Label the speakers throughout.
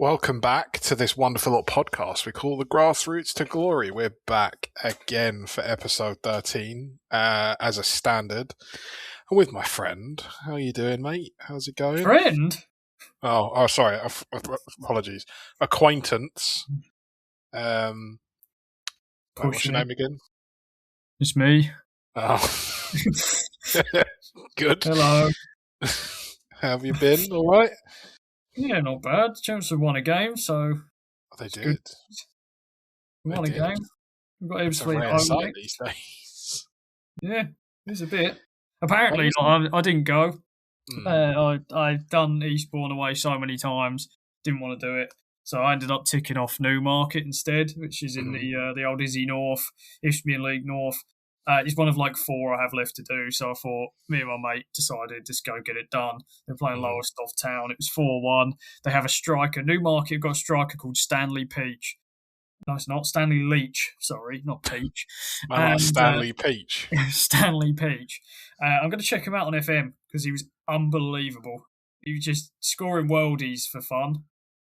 Speaker 1: Welcome back to this wonderful little podcast we call the Grassroots to Glory. We're back again for episode 13 as a standard. I'm with my friend. How are you doing, mate? How's it going?
Speaker 2: Friend?
Speaker 1: Oh, sorry. Apologies. Acquaintance. What's your name again?
Speaker 2: It's me.
Speaker 1: Oh. Good.
Speaker 2: Hello.
Speaker 1: How have you been? All right?
Speaker 2: Yeah, not bad. Chelmsford won a game, so...
Speaker 1: They did.
Speaker 2: Good. We won a game. We've got Ebbsfleet home
Speaker 1: these days.
Speaker 2: Yeah, it's a bit. Apparently, I didn't go. I've done Eastbourne away so many times, didn't want to do it. So I ended up ticking off Newmarket instead, which is in the old Izzy North, Isthmian League North. It's one of like 4 I have left to do, so I thought, me and my mate decided just go get it done. They're playing Lowestoft Town. It was 4-1. They have a striker. Newmarket got a striker called Stanley Peach. No, it's not. Stanley Leach. Sorry, not Peach.
Speaker 1: Stanley Peach.
Speaker 2: Stanley Peach. I'm going to check him out on FM because he was unbelievable. He was just scoring worldies for fun.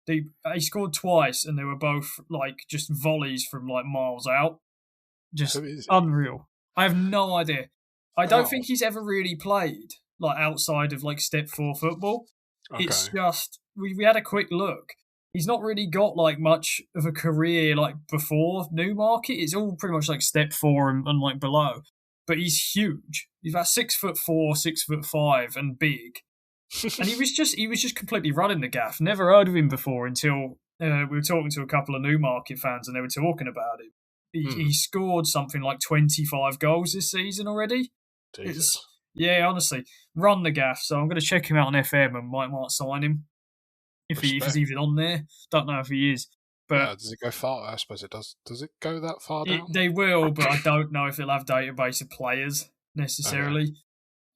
Speaker 2: He scored twice, and they were both like just volleys from like miles out. Just unreal. I have no idea. I don't think he's ever really played like outside of like Step 4 football. Okay. It's just we had a quick look. He's not really got like much of a career like before Newmarket. It's all pretty much like Step 4 and like below. But he's huge. He's about 6'4", 6'5", and big. And he was just completely running the gaff. Never heard of him before until we were talking to a couple of Newmarket fans and they were talking about him. He scored something like 25 goals this season already.
Speaker 1: Jesus.
Speaker 2: Yeah, honestly, run the gaff. So I'm going to check him out on FM and might sign him if he's even on there. Don't know if he is. But
Speaker 1: does it go far? I suppose it does. Does it go that far down?
Speaker 2: They will, but I don't know if it'll have database of players necessarily. Okay.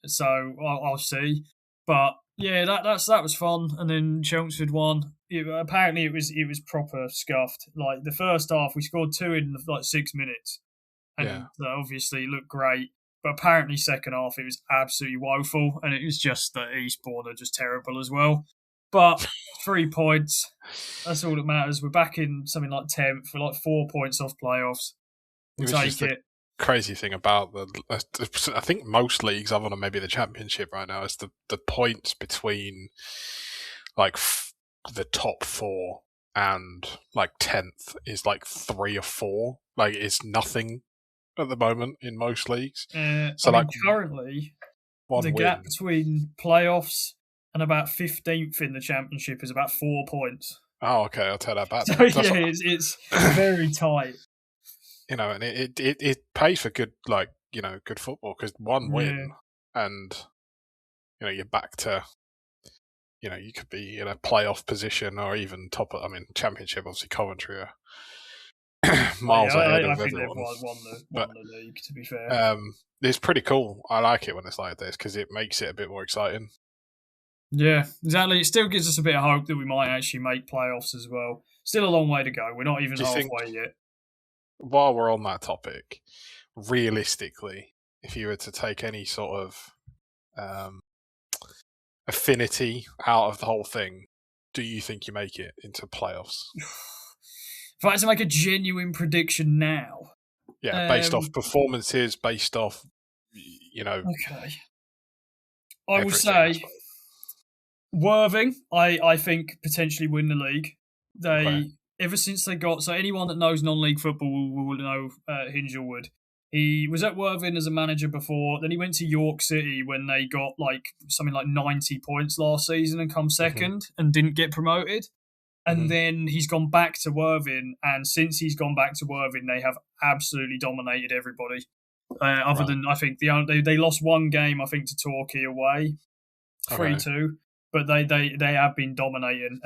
Speaker 2: So I'll see. But yeah, that was fun. And then Chelmsford won. Apparently it was proper scuffed. Like the first half, we scored 2 in like 6 minutes, and obviously it looked great. But apparently second half it was absolutely woeful, and it was just that Eastbourne are just terrible as well. But 3 points, that's all that matters. We're back in something like 10th. We're like 4 points off playoffs. We'll take it.
Speaker 1: Crazy thing about I think most leagues, other than maybe the Championship right now, is the points between like the top 4 and like 10th is like 3 or 4. Like it's nothing at the moment in most leagues.
Speaker 2: Currently, the gap between playoffs and about 15th in the Championship is about 4 points.
Speaker 1: Oh, okay, I'll tell that back.
Speaker 2: So it's very tight.
Speaker 1: You know, and it pays for good good football because one win and you're back to you could be in a playoff position or even top of, Championship, obviously Coventry are miles ahead of everyone. I think they've won the league, to be fair. It's pretty cool. I like it when it's like this because it makes it a bit more exciting.
Speaker 2: Yeah, exactly. It still gives us a bit of hope that we might actually make playoffs as well. Still a long way to go. We're not even halfway yet.
Speaker 1: While we're on that topic, realistically, if you were to take any sort of affinity out of the whole thing, do you think you make it into playoffs?
Speaker 2: If I had to make a genuine prediction now.
Speaker 1: Yeah, based off performances, based off,
Speaker 2: Okay. I will say Worthing, I think, potentially win the league. Ever since they got... So anyone that knows non-league football will know Hingelwood. He was at Worthing as a manager before. Then he went to York City when they got something like 90 points last season and come second and didn't get promoted. And then he's gone back to Worthing. And since he's gone back to Worthing, they have absolutely dominated everybody. Other than, I think, they lost one game, I think, to Torquay away, 3-2. But they have been dominating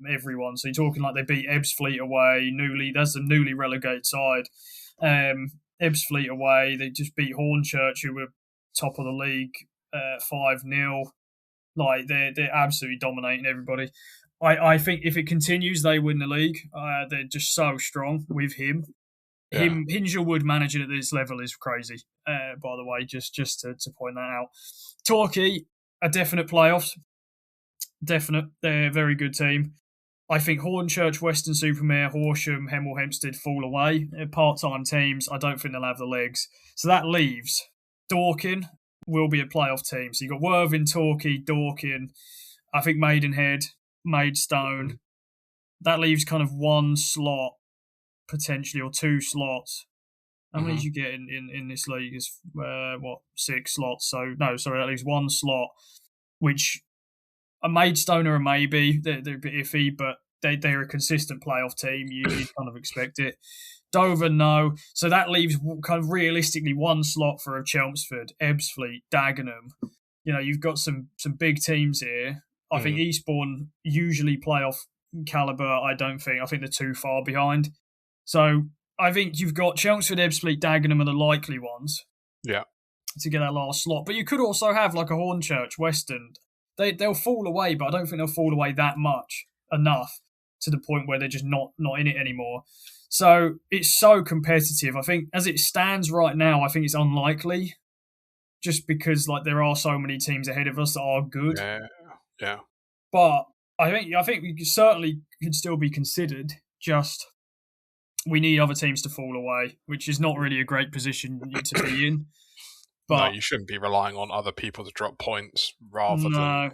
Speaker 2: everyone. So you're talking like they beat Ebbsfleet away, that's a newly relegated side. Ebbsfleet away, they just beat Hornchurch, who were top of the league, 5-0. Like they're absolutely dominating everybody. I think if it continues, they win the league. They're just so strong with him. Yeah. Hingelwood managing at this level is crazy. By the way, just to point that out. Torquay, a definite playoffs. Definite. They're a very good team. I think Hornchurch, Weston-super-Mare, Horsham, Hemel Hempstead fall away. They're part-time teams. I don't think they'll have the legs. So that leaves Dorking will be a playoff team. So you've got Worthing, Torquay, Dorking, I think Maidenhead, Maidstone. That leaves kind of one slot, potentially, or two slots. How many did you get in this league? Is 6 slots? So, no, sorry, that leaves one slot, which a Maidstone or a maybe. They're a bit iffy, but they're a consistent playoff team. You kind of expect it. Dover, no. So that leaves kind of realistically one slot for a Chelmsford, Ebbsfleet, Dagenham. You've got some big teams here. I think Eastbourne usually playoff calibre. I don't think. I think they're too far behind. So I think you've got Chelmsford, Ebbsfleet, Dagenham are the likely ones.
Speaker 1: Yeah.
Speaker 2: To get that last slot. But you could also have like a Hornchurch, Western. They'll fall away, but I don't think they'll fall away that much enough to the point where they're just not in it anymore. So it's so competitive. I think as it stands right now, I think it's unlikely, just because like there are so many teams ahead of us that are good.
Speaker 1: Yeah.
Speaker 2: But I think we certainly could still be considered. Just we need other teams to fall away, which is not really a great position to be in. But
Speaker 1: no, you shouldn't be relying on other people to drop points rather than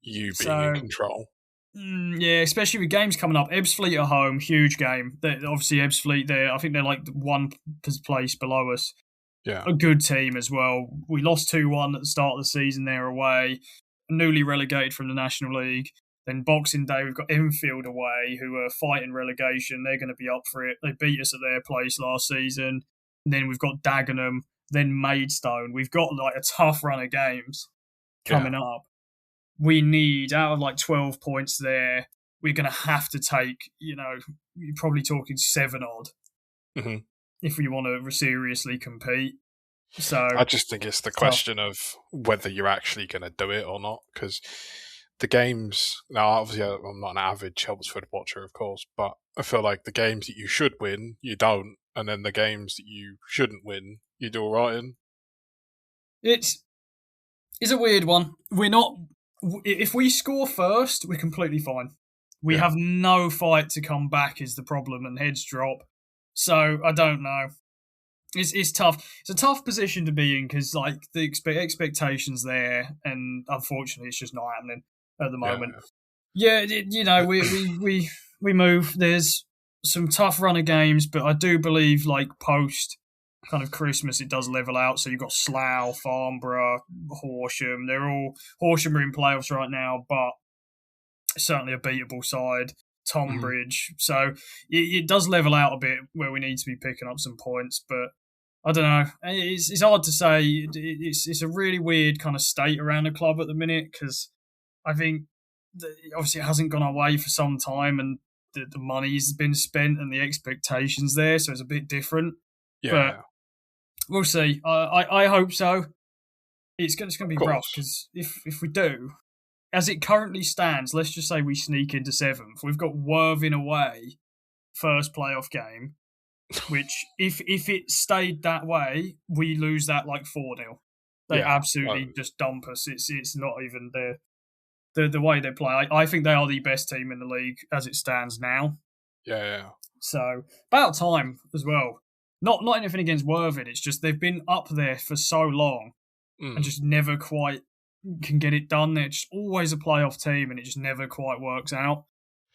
Speaker 1: you being in control.
Speaker 2: Yeah, especially with games coming up. Ebbsfleet at home, huge game. Obviously, Ebbsfleet, I think they're like one place below us.
Speaker 1: Yeah.
Speaker 2: A good team as well. We lost 2-1 at the start of the season. They're away. Newly relegated from the National League. Then Boxing Day, we've got Enfield away, who are fighting relegation. They're going to be up for it. They beat us at their place last season. And then we've got Dagenham, then Maidstone. We've got like a tough run of games coming up. We need, out of like 12 points there, we're going to have to take, you're probably talking 7 odd if we want to seriously compete. So
Speaker 1: I just think it's the question of whether you're actually going to do it or not, because the games, now obviously I'm not an avid Chelmsford watcher, of course, but I feel like the games that you should win, you don't, and then the games that you shouldn't win, you do all right in.
Speaker 2: It's a weird one. We're not... If we score first, we're completely fine. We have no fight to come back is the problem, and heads drop. So, I don't know. It's tough. It's a tough position to be in because like the expectations there, and unfortunately it's just not happening at the moment. Yeah, we move. There's some tough run of games, but I do believe like post kind of Christmas it does level out. So you've got Slough, Farnborough, Horsham. Horsham are in playoffs right now, but certainly a beatable side. Tonbridge. So it does level out a bit where we need to be picking up some points, but I don't know. It's hard to say. It's a really weird kind of state around the club at the minute because I think obviously it hasn't gone away for some time and the money's been spent and the expectations there, so it's a bit different. Yeah. But we'll see. I hope so. It's going to be rough because if we do, as it currently stands, let's just say we sneak into 7th. We've got Worthing away, first playoff game, which if it stayed that way, we lose that like 4-0. They absolutely just dump us. It's not even the way they play. I think they are the best team in the league as it stands now.
Speaker 1: Yeah.
Speaker 2: So about time as well. Not anything against Worthing. It's just they've been up there for so long and just never quite can get it done. They're just always a playoff team and it just never quite works out.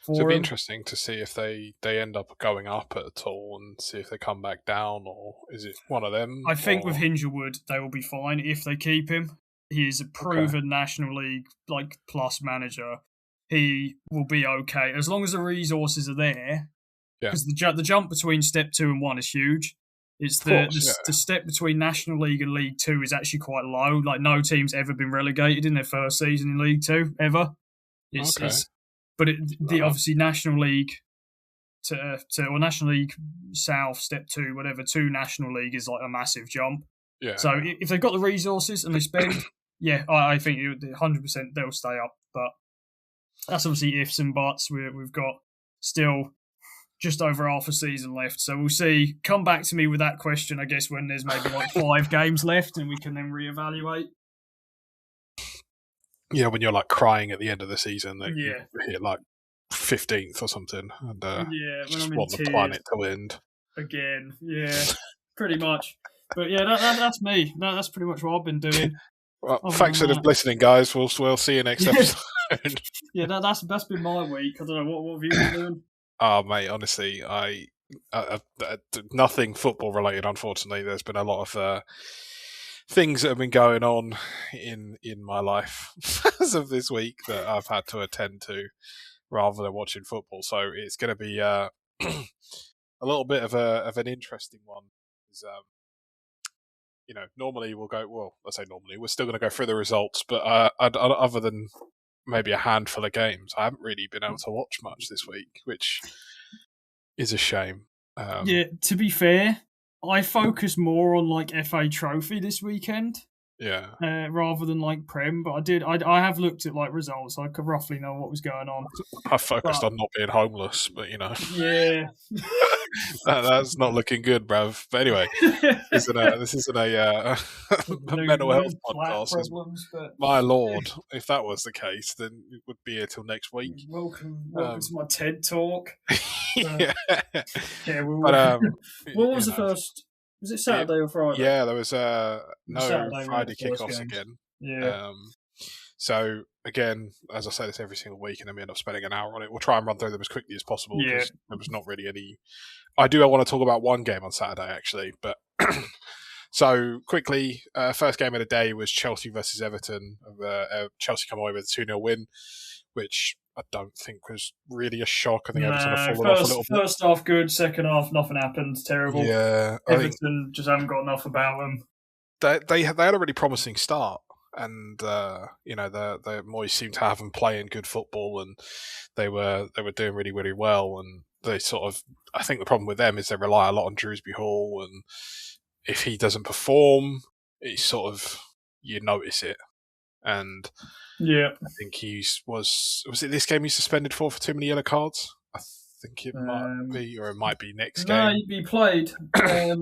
Speaker 1: So it'd be interesting to see if they end up going up at all and see if they come back down, or is it one of them?
Speaker 2: I think with Hingelwood they will be fine if they keep him. He is a proven National League plus manager. He will be okay as long as the resources are there. Because the jump between step 2 and 1 is huge. It's the step between National League and League 2 is actually quite low. Like no team's ever been relegated in their first season in League 2 ever. Obviously National League or National League South step 2, whatever, to National League is like a massive jump. Yeah. So if they've got the resources and they spend, I think 100% they'll stay up. But that's obviously ifs and buts. We've got still just over half a season left. So we'll see. Come back to me with that question, I guess, when there's maybe like 5 games left and we can then reevaluate.
Speaker 1: Yeah, when you're like crying at the end of the season that you hit like 15th or something, and just
Speaker 2: when I'm in
Speaker 1: want the
Speaker 2: tears
Speaker 1: planet to end
Speaker 2: again. Yeah, pretty much. But yeah, that's me. That's pretty much what I've been doing.
Speaker 1: Well, thanks for listening, guys. We'll see you next episode.
Speaker 2: Yeah, that's been my week. I don't know what have you been doing.
Speaker 1: Oh, mate, honestly, I nothing football related. Unfortunately, there's been a lot of things that have been going on in my life as of this week that I've had to attend to, rather than watching football. So it's going to be a little bit of an interesting one. Normally we'll go. Well, I say normally we're still going to go through the results, but other than maybe a handful of games, I haven't really been able to watch much this week, which is a shame.
Speaker 2: Yeah, to be fair, I focus more on like FA Trophy this weekend.
Speaker 1: Yeah.
Speaker 2: Rather than like Prem, but I have looked at like results. I could roughly know what was going on.
Speaker 1: I focused on not being homeless, but
Speaker 2: Yeah.
Speaker 1: that's not looking good, bruv. But anyway, this isn't a mental health podcast. My lord, if that was the case, then it would be here till next week.
Speaker 2: Welcome to my TED talk.
Speaker 1: Yeah.
Speaker 2: What was the first? Was it Saturday or Friday?
Speaker 1: Yeah, there was Friday kickoffs again.
Speaker 2: Yeah.
Speaker 1: So again, as I say this every single week, and then we end up spending an hour on it. We'll try and run through them as quickly as possible because there was not really any. I want to talk about one game on Saturday actually, but so quickly, first game of the day was Chelsea versus Everton. Chelsea come away with a 2-0 win, which I don't think was really a shock. I think Everton have fallen off a little bit.
Speaker 2: First half good, second half nothing happened. Terrible.
Speaker 1: Yeah,
Speaker 2: Everton just haven't got enough about them.
Speaker 1: They had a really promising start, and the Moyes seemed to have them playing good football, and they were doing really, really well. And they I think the problem with them is they rely a lot on Drewsbury Hall, and if he doesn't perform, it's you notice it. And
Speaker 2: yeah,
Speaker 1: I think was it this game he's suspended for too many yellow cards? I think it might be, or it might be next game.
Speaker 2: No, he played. I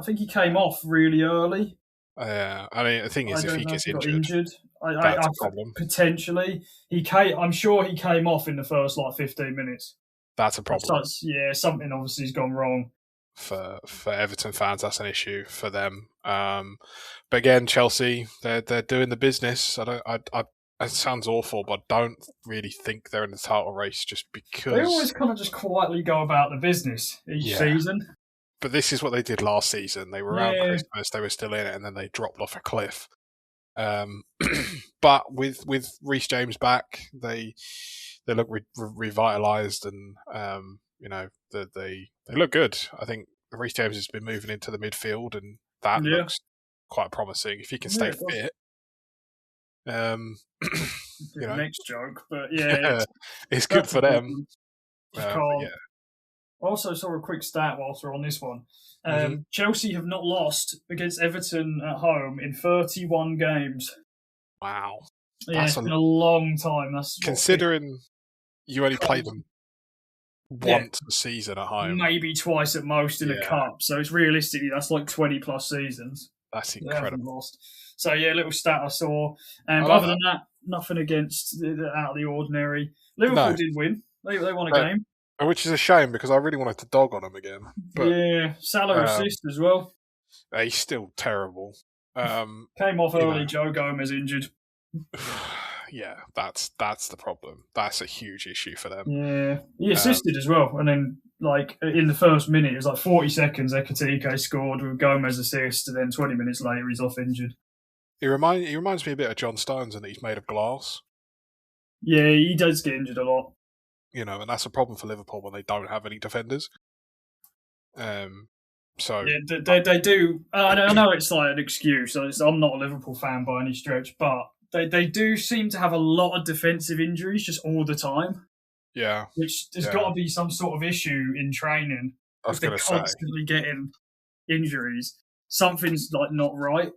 Speaker 2: think he came off really early.
Speaker 1: Yeah, I mean, the thing is, if he gets injured, that's a problem.
Speaker 2: Potentially, I'm sure he came off in the first 15 minutes.
Speaker 1: That's a problem.
Speaker 2: Something obviously has gone wrong.
Speaker 1: For Everton fans, that's an issue for them. But again, Chelsea, they're doing the business. It sounds awful, but I don't really think they're in the title race just because
Speaker 2: they always kind of just quietly go about the business each season.
Speaker 1: But this is what they did last season. They were around Christmas, they were still in it, and then they dropped off a cliff. But with Reece James back, they look revitalised, and they look good. I think Reece James has been moving into the midfield, and that looks quite promising if he can stay fit.
Speaker 2: Next joke, but
Speaker 1: it's good for them.
Speaker 2: I also saw a quick stat whilst we're on this one. Chelsea have not lost against Everton at home in 31 games.
Speaker 1: Wow.
Speaker 2: It's been a long time. That's
Speaker 1: considering you only play them once a season at home.
Speaker 2: Maybe twice at most in a cup. So it's realistically, that's 20 plus seasons.
Speaker 1: That's incredible.
Speaker 2: Lost. So a little stat I saw. But other than that, nothing against out of the ordinary. Liverpool did win. They won a game.
Speaker 1: Which is a shame because I really wanted to dog on him again. But,
Speaker 2: Salah assist as well.
Speaker 1: He's still terrible.
Speaker 2: Came off early, Joe Gomez injured.
Speaker 1: Yeah, that's the problem. That's a huge issue for them.
Speaker 2: Yeah, he assisted as well. And then, in the first minute, it was 40 seconds, Ekitike scored with Gomez assist, and then 20 minutes later, he's off injured.
Speaker 1: He reminds me a bit of John Stones in that he's made of glass.
Speaker 2: Yeah, he does get injured a lot.
Speaker 1: And that's a problem for Liverpool when they don't have any defenders. They
Speaker 2: do. I know it's an excuse. I'm not a Liverpool fan by any stretch, but they do seem to have a lot of defensive injuries just all the time.
Speaker 1: Yeah,
Speaker 2: which there's got to be some sort of issue in training.
Speaker 1: I was going to say,
Speaker 2: constantly getting injuries. Something's not right.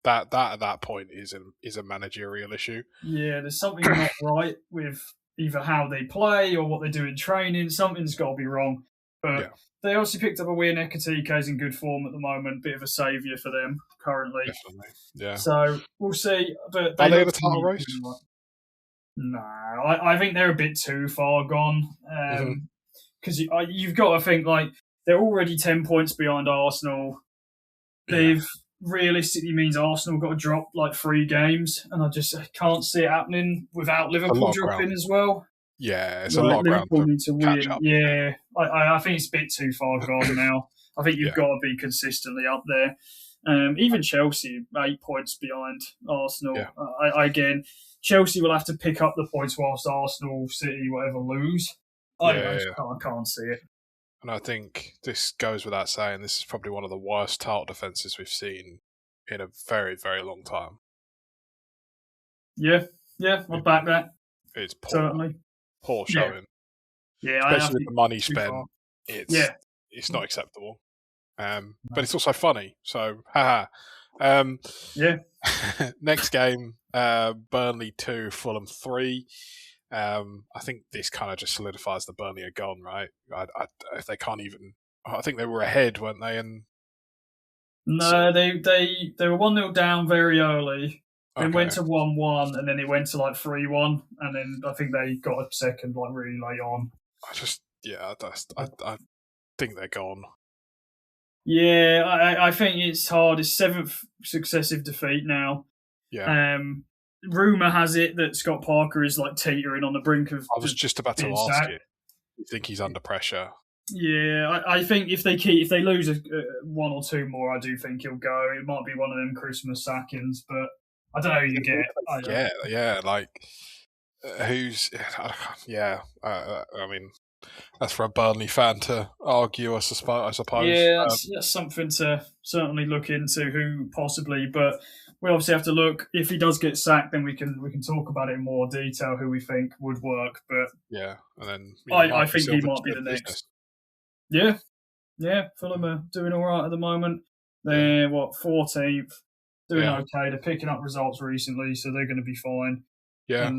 Speaker 1: That at that point is a managerial issue.
Speaker 2: Yeah, there's something not right with either how they play or what they do in training. Something's got to be wrong. But they also picked up a win. Ekitike's in good form at the moment. Bit of a saviour for them currently.
Speaker 1: Definitely, yeah.
Speaker 2: So we'll see. But
Speaker 1: are they in the title race?
Speaker 2: No, I think they're a bit too far gone. Because you've got to think like they're already 10 points behind Arsenal. They've realistically means Arsenal got to drop like 3 games, and I can't see it happening without Liverpool dropping as well.
Speaker 1: Yeah, it's a lot of ground
Speaker 2: Liverpool
Speaker 1: to
Speaker 2: need to
Speaker 1: catch
Speaker 2: win.
Speaker 1: up.
Speaker 2: Yeah, I think it's a bit too far gone now. I think you've got to be consistently up there. Even Chelsea, 8 points behind Arsenal.
Speaker 1: Yeah.
Speaker 2: Again, Chelsea will have to pick up the points whilst Arsenal, City, whatever, lose. I can't see it.
Speaker 1: And I think this goes without saying, this is probably one of the worst title defences we've seen in a very, very long time.
Speaker 2: Yeah, I'll back that.
Speaker 1: It's poor.
Speaker 2: Certainly.
Speaker 1: Poor showing.
Speaker 2: Yeah,
Speaker 1: especially with the money spent. It's not acceptable. But it's also funny. So, haha. Next game, Burnley 2, Fulham 3. I think this kind of just solidifies the Burnley are gone, right? If they can't even, I think they were ahead, weren't they? And
Speaker 2: no, they were 1-0 down very early. Then went to 1-1, and then it went to like 3-1, and then I think they got a second like really late on.
Speaker 1: I think they're gone.
Speaker 2: Yeah, I think it's hard. It's 7th successive defeat now.
Speaker 1: Yeah.
Speaker 2: Rumour has it that Scott Parker is like teetering on the brink of.
Speaker 1: I was just about to ask you. You think he's under pressure?
Speaker 2: Yeah, I think if they lose 1 or 2 more, I do think he'll go. It might be one of them Christmas sackings, but I don't know who you get.
Speaker 1: Yeah, like who's? Yeah, I mean, that's for a Burnley fan to argue, I suppose.
Speaker 2: Yeah, that's something to certainly look into. Who possibly, but we obviously have to look. If he does get sacked, then we can talk about it in more detail. Who we think would work, but
Speaker 1: yeah, and then
Speaker 2: I think he might be the next. Yeah, Fulham are doing all right at the moment. They're 14th, doing okay. They're picking up results recently, so they're going to be fine.
Speaker 1: Yeah,
Speaker 2: I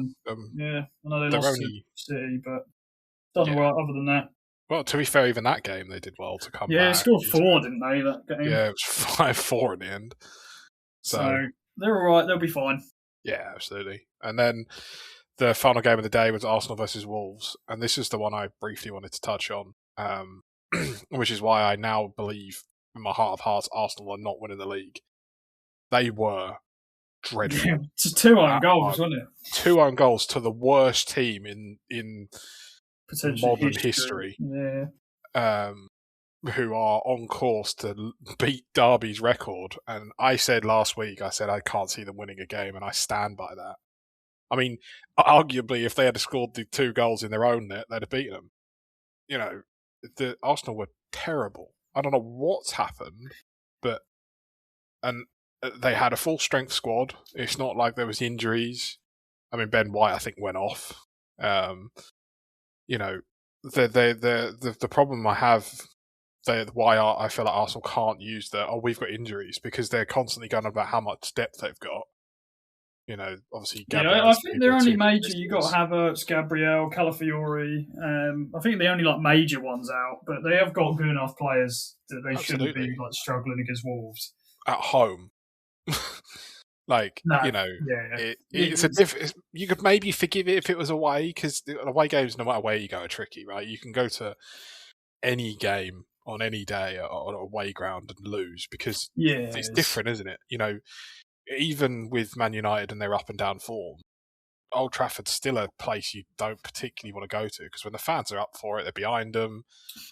Speaker 2: know they lost to City, but done all right other than that.
Speaker 1: Well, to be fair, even that game they did well to come back.
Speaker 2: Yeah, they scored 4, didn't they? That game.
Speaker 1: Yeah, it was 5-4 in the end.
Speaker 2: So they're all right. They'll be fine.
Speaker 1: Yeah, absolutely. And then the final game of the day was Arsenal versus Wolves, and this is the one I briefly wanted to touch on, which is why I now believe, in my heart of hearts, Arsenal are not winning the league. They were dreadful.
Speaker 2: Yeah, it's 2 own goals, wasn't it?
Speaker 1: 2 own goals to the worst team in modern history.
Speaker 2: Yeah.
Speaker 1: Who are on course to beat Derby's record. And I said last week, I can't see them winning a game, and I stand by that. I mean, arguably, if they had scored the 2 goals in their own net, they'd have beaten them. You know, the Arsenal were terrible. I don't know what's happened, and they had a full strength squad. It's not like there was injuries. I mean, Ben White, I think, went off. You know, the problem I have, why I feel like Arsenal can't use we've got injuries, because they're constantly going about how much depth they've got. You know, obviously,
Speaker 2: I think they're only major. You got Havertz, Gabriel, Calafiori. I think the only like major ones out, but they have got good enough players that they shouldn't be like struggling against Wolves
Speaker 1: at home. It's a different. You could maybe forgive it if it was away, because away games, no matter where you go, are tricky, right? You can go to any game on any day on a away ground and lose, because it's different, isn't it? You know, even with Man United and their up and down form, Old Trafford's still a place you don't particularly want to go to, because when the fans are up for it, they're behind them.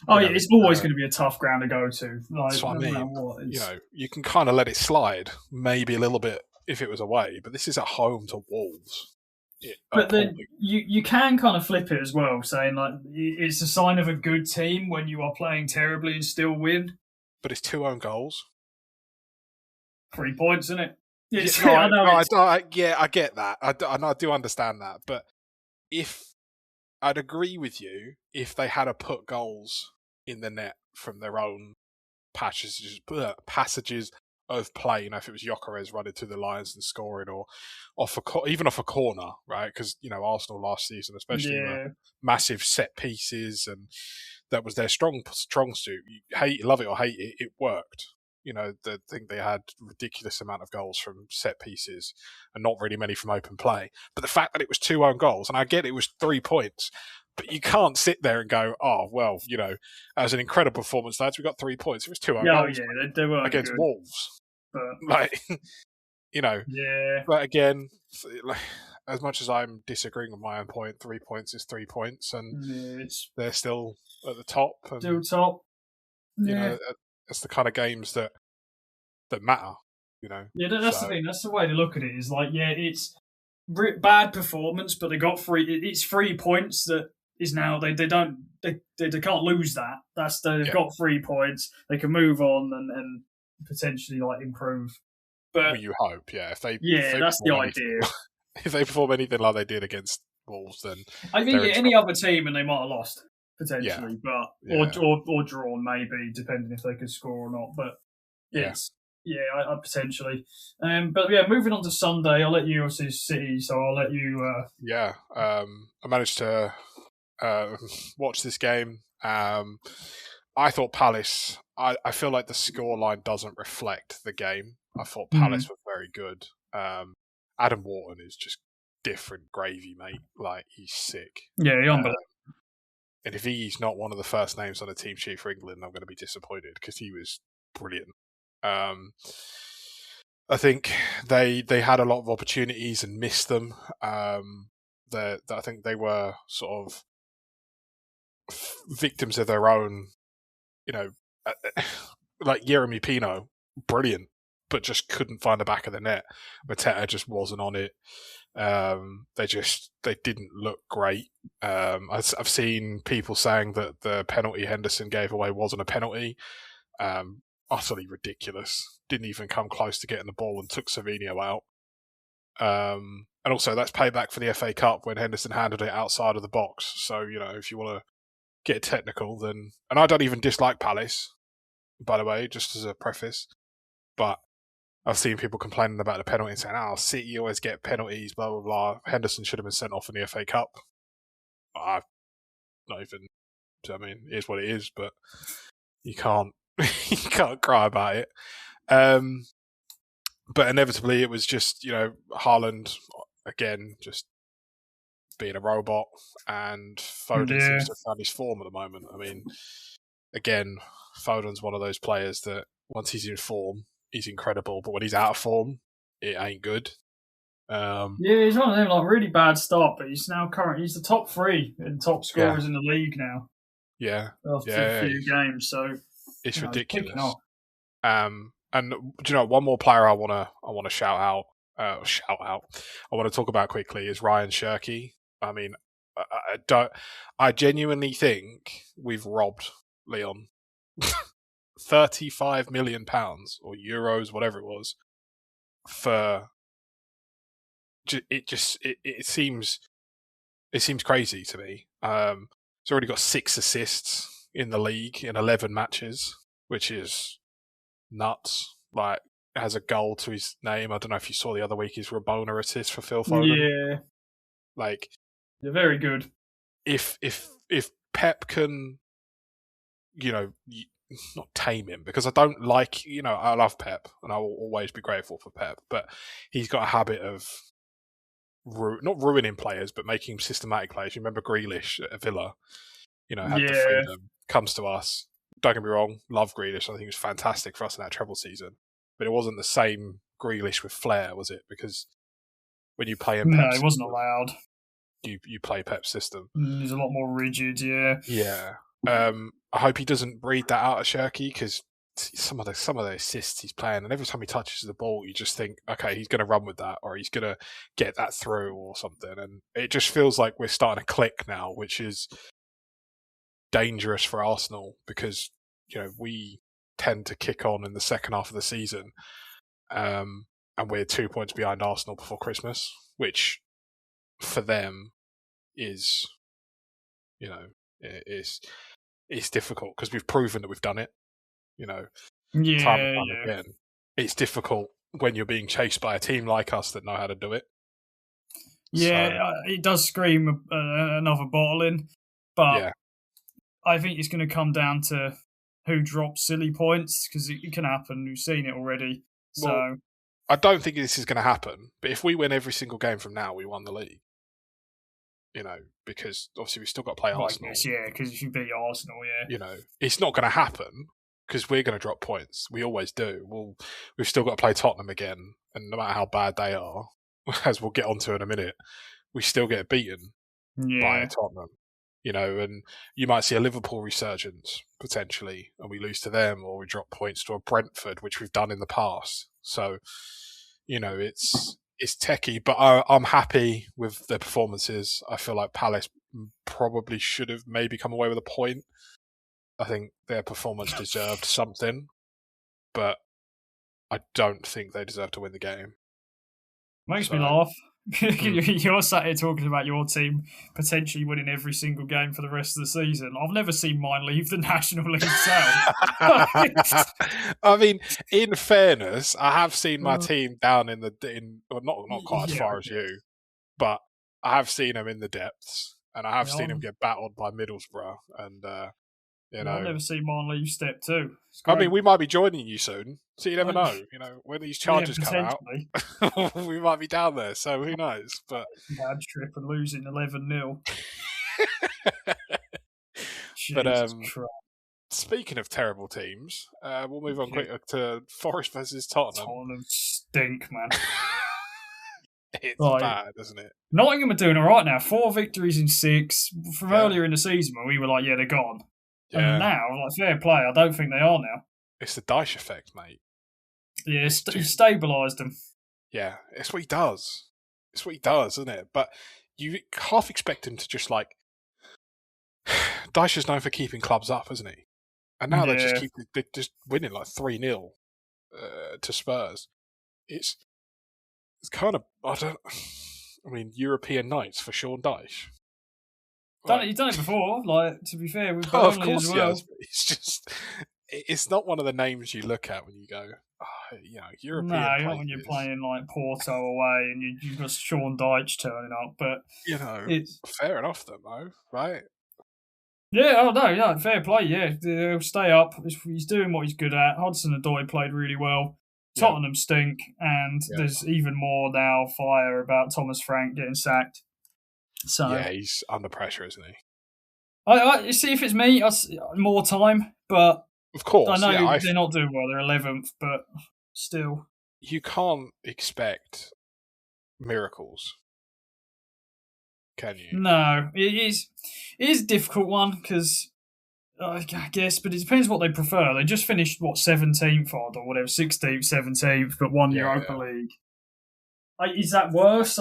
Speaker 2: It's always going to be a tough ground to go to.
Speaker 1: That's what I mean. You know, you can kind of let it slide, maybe a little bit if it was away, but this is at home to Wolves.
Speaker 2: But then you can kind of flip it as well, saying like it's a sign of a good team when you are playing terribly and still win.
Speaker 1: But it's 2 own goals.
Speaker 2: 3 points, isn't it?
Speaker 1: I get that. I do understand that. But I'd agree with you if they had put goals in the net from their own passages of play. You know, if it was Gyökeres running to the lines and scoring, or even off a corner, right? Because Arsenal last season, especially massive set pieces, and that was their strong suit. You love it or hate it, it worked. I think they had a ridiculous amount of goals from set pieces and not really many from open play. But the fact that it was 2 own goals, and I get it was 3 points, but you can't sit there and go, oh, well, as an incredible performance, lads, we got 3 points. It was 2 own goals
Speaker 2: they were
Speaker 1: against
Speaker 2: good.
Speaker 1: Wolves.
Speaker 2: But,
Speaker 1: yeah. But again, as much as I'm disagreeing with my own point, 3 points is 3 points, and they're still at the top. And,
Speaker 2: still top.
Speaker 1: Yeah. It's the kind of games that matter,
Speaker 2: Yeah, that's the thing. That's the way to look at it. Is like, it's bad performance, but they got 3. It's 3 points that is now they can't lose that. They've got 3 points. They can move on and potentially improve. But
Speaker 1: you hope, if they
Speaker 2: that's the idea.
Speaker 1: If they perform anything like they did against Wolves, then
Speaker 2: I think any other team and they might have lost potentially, or drawn maybe, depending if they could score or not. But I potentially. But moving on to Sunday, I'll let you obviously City, so I'll let you.
Speaker 1: I managed to watch this game. I thought Palace. I feel like the scoreline doesn't reflect the game. I thought Palace were very good. Adam Wharton is just different gravy, mate. Like, he's sick.
Speaker 2: Yeah, he's unbelievable.
Speaker 1: And if he's not one of the first names on the team sheet for England, I'm going to be disappointed because he was brilliant. I think they had a lot of opportunities and missed them. I think they were sort of victims of their own, like Jeremy Pino, brilliant, but just couldn't find the back of the net. Mateta just wasn't on it. They didn't look great. I've seen people saying that the penalty Henderson gave away wasn't a penalty. Utterly ridiculous. Didn't even come close to getting the ball and took Savinho out. And also that's payback for the FA Cup when Henderson handled it outside of the box. So, if you want to get technical, then... And I don't even dislike Palace, by the way, just as a preface. But I've seen people complaining about the penalty and saying, City always get penalties, blah, blah, blah. Henderson should have been sent off in the FA Cup. Not even... I mean, it is what it is, but you can't you can't cry about it. But inevitably it was just, Haaland, again, just being a robot, and Foden seems to have found his form at the moment. I mean, again, Foden's one of those players that once he's in form, he's incredible, but when he's out of form, it ain't good.
Speaker 2: He's one of them, really bad start, but he's the top 3 in top scorers in the league now.
Speaker 1: Yeah.
Speaker 2: After a few games, so
Speaker 1: it's ridiculous. And do you know one more player I want to shout out? I want to talk about quickly is Ryan Cherki. I mean, I genuinely think we've robbed Lyon £35 million or euros, whatever it was, for it seems crazy to me. He's already got 6 assists in the league in 11 matches, which is nuts. Like, has a goal to his name. I don't know if you saw the other week his Rabona assist for Phil Foden.
Speaker 2: Yeah,
Speaker 1: like,
Speaker 2: they're very good.
Speaker 1: If Pep can, not tame him, because I don't like, I love Pep and I will always be grateful for Pep, but he's got a habit of not ruining players, but making systematic players. You remember Grealish at Villa, had the freedom, comes to us. Don't get me wrong, love Grealish. I think it was fantastic for us in that treble season, but it wasn't the same Grealish with flair, was it? Because when you play in Pep's
Speaker 2: it wasn't allowed.
Speaker 1: You play Pep's system.
Speaker 2: He's a lot more rigid,
Speaker 1: Yeah. I hope he doesn't breed that out of Cherki, because some of the assists he's playing, and every time he touches the ball, you just think, okay, he's going to run with that, or he's going to get that through, or something. And it just feels like we're starting to click now, which is dangerous for Arsenal, because we tend to kick on in the second half of the season, and we're 2 points behind Arsenal before Christmas, which for them is, it's difficult, because we've proven that we've done it. Time and time again. It's difficult when you're being chased by a team like us that know how to do it.
Speaker 2: It does scream another bottling, but I think it's going to come down to who drops silly points, because it can happen. We've seen it already. So
Speaker 1: well, I don't think this is going to happen. But if we win every single game from now, we won the league. Because obviously we've still got to play Arsenal.
Speaker 2: I guess, yeah, because if you beat Arsenal, yeah.
Speaker 1: It's not going to happen because we're going to drop points. We always do. We've still got to play Tottenham again, and no matter how bad they are, as we'll get onto in a minute, we still get beaten by Tottenham. And you might see a Liverpool resurgence potentially, and we lose to them, or we drop points to a Brentford, which we've done in the past. So, it's techie, but I'm happy with their performances. I feel like Palace probably should have maybe come away with a point. I think their performance deserved something, but I don't think they deserve to win the game.
Speaker 2: Makes me laugh. You're sat here talking about your team potentially winning every single game for the rest of the season. I've never seen mine leave the National League south.
Speaker 1: I mean, in fairness, I have seen my team down not quite as far as you, but I have seen them in the depths, and I have seen them get battled by Middlesbrough, and
Speaker 2: I've never seen mine leave step 2.
Speaker 1: I mean, we might be joining you soon, so you never know. When these charges come out, we might be down there. So who knows? But
Speaker 2: bad trip and losing 11-0.
Speaker 1: But speaking of terrible teams, we'll move on quicker to Forest versus Tottenham.
Speaker 2: Tottenham stink, man.
Speaker 1: It's bad, isn't it?
Speaker 2: Nottingham are doing all right now. 4 victories in 6 from earlier in the season when we were like, they're gone. Yeah. And now, fair play, I don't think they are now.
Speaker 1: It's the Dyche effect, mate.
Speaker 2: Yeah, he stabilised them.
Speaker 1: Yeah, it's what he does. It's what he does, isn't it? But you half expect him to just Dyche is known for keeping clubs up, isn't he? And now they're just winning 3-0 to Spurs. It's kind of European nights for Sean Dyche.
Speaker 2: He's done it before. To be fair, with
Speaker 1: Burnley
Speaker 2: of course as well.
Speaker 1: It's just, it's not one of the names you look at when you go, European. No,
Speaker 2: not when you're playing Porto away and you've got Sean Dyche turning up. But
Speaker 1: it's fair enough, though, right?
Speaker 2: Yeah, fair play. Yeah, they'll stay up. He's doing what he's good at. Hudson-Odoi played really well. Tottenham stink, and there's even more now fire about Thomas Frank getting sacked. So
Speaker 1: he's under pressure, isn't he?
Speaker 2: I see. If it's me, more time, but
Speaker 1: of course,
Speaker 2: I know they're not doing well. They're 11th, but still,
Speaker 1: you can't expect miracles, can you?
Speaker 2: No, it is a difficult one because I guess, but it depends what they prefer. They just finished 17th or whatever, 16th, 17th, but won Europa League. Is that worse?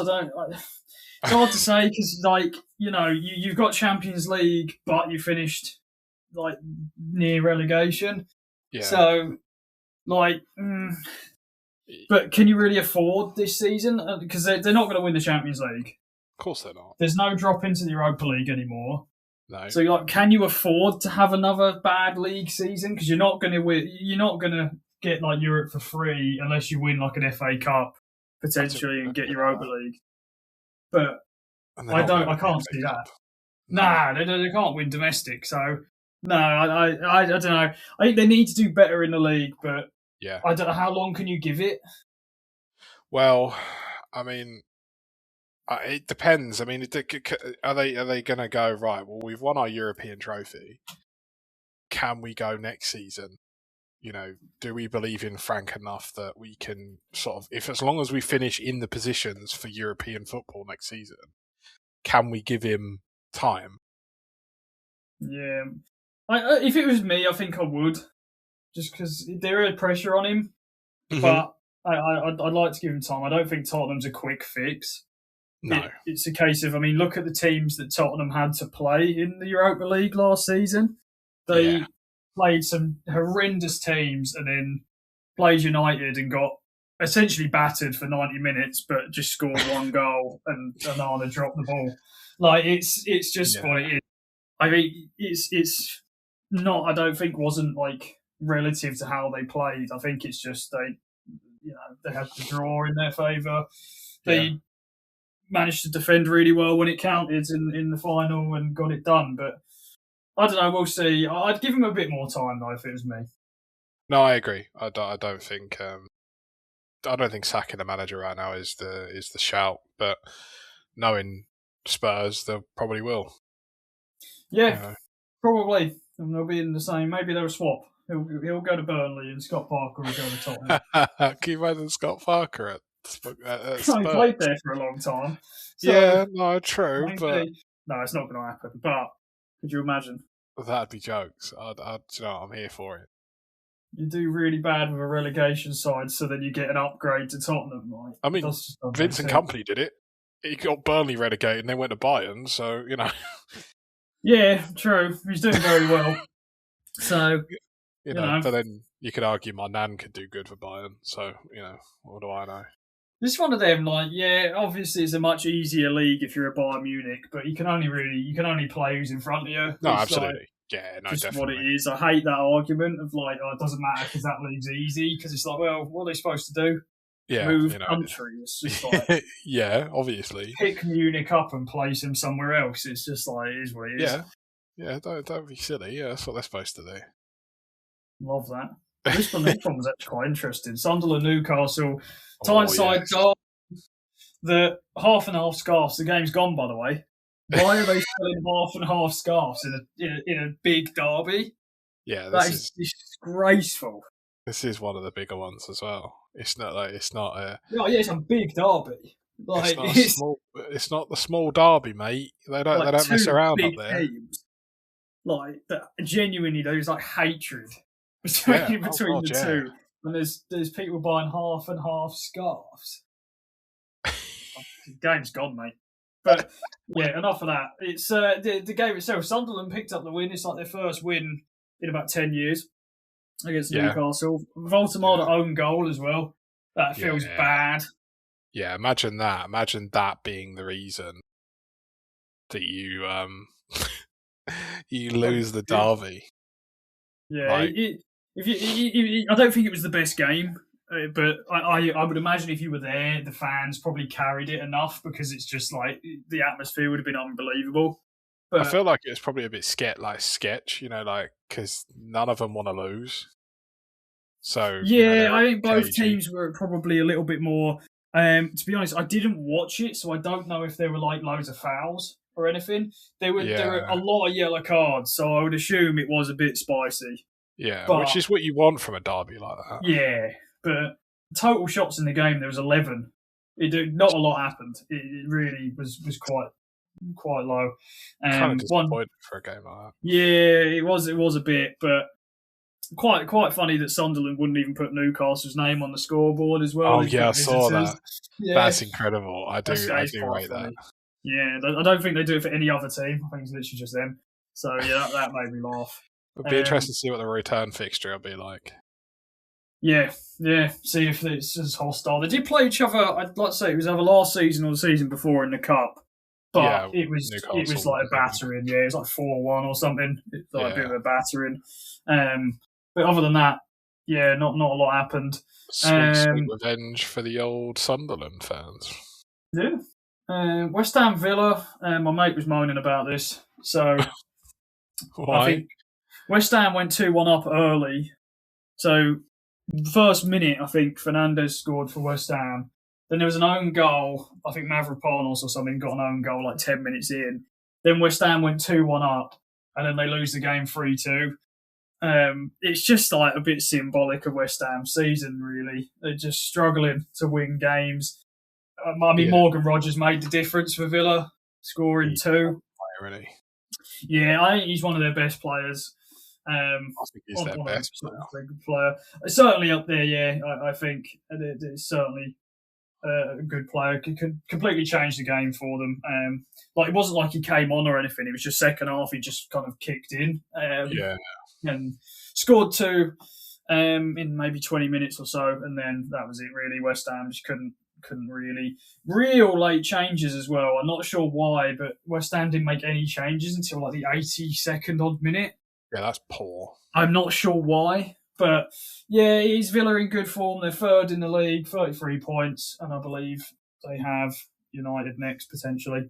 Speaker 2: It's hard to say because, you've got Champions League, but you finished near relegation. Yeah. So, but can you really afford this season? Because they're not going to win the Champions League.
Speaker 1: Of course they're not.
Speaker 2: There's no drop into the Europa League anymore.
Speaker 1: No.
Speaker 2: So, can you afford to have another bad league season? Because you're not going to win. You're not going to get Europe for free unless you win an FA Cup potentially and get Europa League. But I can't see that. Nah, they can't win domestic. So no, I don't know. I think they need to do better in the league, but I don't know how long can you give it.
Speaker 1: Well, I mean, it depends. I mean, are they going to go right? Well, we've won our European trophy. Can we go next season? Do we believe in Frank enough that we can as long as we finish in the positions for European football next season, can we give him time?
Speaker 2: Yeah. If it was me, I think I would. Just because there is pressure on him. Mm-hmm. But I'd like to give him time. I don't think Tottenham's a quick fix.
Speaker 1: No.
Speaker 2: It's a case of, look at the teams that Tottenham had to play in the Europa League last season. They played some horrendous teams and then played United and got essentially battered for 90 minutes, but just scored one goal and Onana dropped the ball. It's just what it is. I mean, it's not. I don't think wasn't relative to how they played. I think it's just they had the draw in their favour. They managed to defend really well when it counted in the final and got it done, but. I don't know. We'll see. I'd give him a bit more time though if it was me.
Speaker 1: No, I agree. I don't think sacking the manager right now is the shout, but knowing Spurs, they probably will.
Speaker 2: Yeah, probably. And they'll be in the same. Maybe they'll swap. He'll go to Burnley and Scott Parker will go to Tottenham.
Speaker 1: Can you imagine Scott Parker at Spurs?
Speaker 2: He played there for a long time. So
Speaker 1: yeah, no, true,
Speaker 2: maybe,
Speaker 1: but
Speaker 2: no, it's not going to happen. But could you imagine?
Speaker 1: That'd be jokes. I'm here for it.
Speaker 2: You do really bad with a relegation side, so then you get an upgrade to Tottenham. Like,
Speaker 1: I mean, Vincent Kompany did it. He got Burnley relegated and then went to Bayern, so, you know.
Speaker 2: Yeah, true. He's doing very well. So,
Speaker 1: you know, but then you could argue my nan could do good for Bayern, so, you know, what do I know?
Speaker 2: It's one of them, like, yeah, obviously it's a much easier league if you're a Bayern Munich, but you can only play who's in front of you.
Speaker 1: No, absolutely.
Speaker 2: Like,
Speaker 1: yeah, no,
Speaker 2: just
Speaker 1: definitely.
Speaker 2: what it is. I hate that argument of like, oh, it doesn't matter because that league's easy, because it's like, well, what are they supposed to do?
Speaker 1: Yeah,
Speaker 2: move country. It's just like,
Speaker 1: yeah, obviously.
Speaker 2: Pick Munich up and place him somewhere else. It's just like, it is what it is.
Speaker 1: Yeah, don't be silly. Yeah, that's what they're supposed to do.
Speaker 2: Love that. This one was actually quite interesting. Sunderland, Newcastle, Tyneside, the half and half scarves. The game's gone, by the way. Why are they selling half and half scarves in a big derby?
Speaker 1: Yeah,
Speaker 2: that is disgraceful.
Speaker 1: This is one of the bigger ones as well. It's not a.
Speaker 2: It's a big derby. Like,
Speaker 1: it's not the small derby, mate. They don't mess around up there. Teams.
Speaker 2: Like that, genuinely, there's like hatred between the two, and there's people buying half and half scarves. The game's gone, mate. But yeah, enough of that. It's the game itself. Sunderland picked up the win. It's like their first win in about 10 years against Newcastle. Voldemort own goal as well. That feels bad.
Speaker 1: Yeah, imagine that. Imagine that being the reason that you you lose the derby.
Speaker 2: Yeah, I don't think it was the best game. But I would imagine if you were there, the fans probably carried it enough because it's just like the atmosphere would have been unbelievable. But
Speaker 1: I feel like it was probably a bit sketch, you know, like because none of them want to lose. So
Speaker 2: yeah, I think both teams were probably a little bit more. To be honest, I didn't watch it, so I don't know if there were like loads of fouls or anything. There were a lot of yellow cards, so I would assume it was a bit spicy.
Speaker 1: Yeah, which is what you want from a derby like that.
Speaker 2: Yeah. But total shots in the game, there was 11. Not a lot happened. It really was quite low.
Speaker 1: Kind of disappointed for a game like that.
Speaker 2: Yeah, it was a bit, but quite funny that Sunderland wouldn't even put Newcastle's name on the scoreboard as well.
Speaker 1: Oh yeah, I saw that. Yeah. That's incredible. I do rate that.
Speaker 2: Yeah, I don't think they do it for any other team. I think it's literally just them. So yeah, that made me laugh.
Speaker 1: It'd be interesting to see what the return fixture will be like.
Speaker 2: Yeah. See if it's as hostile. They did play each other. I'd like to say it was either last season or the season before in the cup, but it was like a battering. Yeah, it was like 4-1 or something. It's like a bit of a battering. But other than that, yeah, not a lot happened.
Speaker 1: Sweet revenge for the old Sunderland fans.
Speaker 2: Yeah. West Ham Villa. My mate was moaning about this, so
Speaker 1: why?
Speaker 2: I think West Ham went 2-1 up early, so. The first minute, I think, Fernandes scored for West Ham. Then there was an own goal. I think Mavropanos or something got an own goal like 10 minutes in. Then West Ham went 2-1 up, and then they lose the game 3-2. It's just like a bit symbolic of West Ham's season, really. They're just struggling to win games. Morgan Rogers made the difference for Villa, scoring 2.
Speaker 1: Really?
Speaker 2: Yeah, I think he's one of their best players.
Speaker 1: I think he's their best
Speaker 2: player. Certainly up there, yeah. I think it's certainly a good player. Could completely change the game for them. Like it wasn't like he came on or anything. It was just second half. He just kind of kicked in. And scored 2 in maybe 20 minutes or so, and then that was it. Really, West Ham just couldn't really. Real late changes as well. I'm not sure why, but West Ham didn't make any changes until like the 82nd odd minute.
Speaker 1: Yeah, that's poor.
Speaker 2: I'm not sure why, but yeah, is Villa in good form? They're third in the league, 33 points, and I believe they have United next potentially.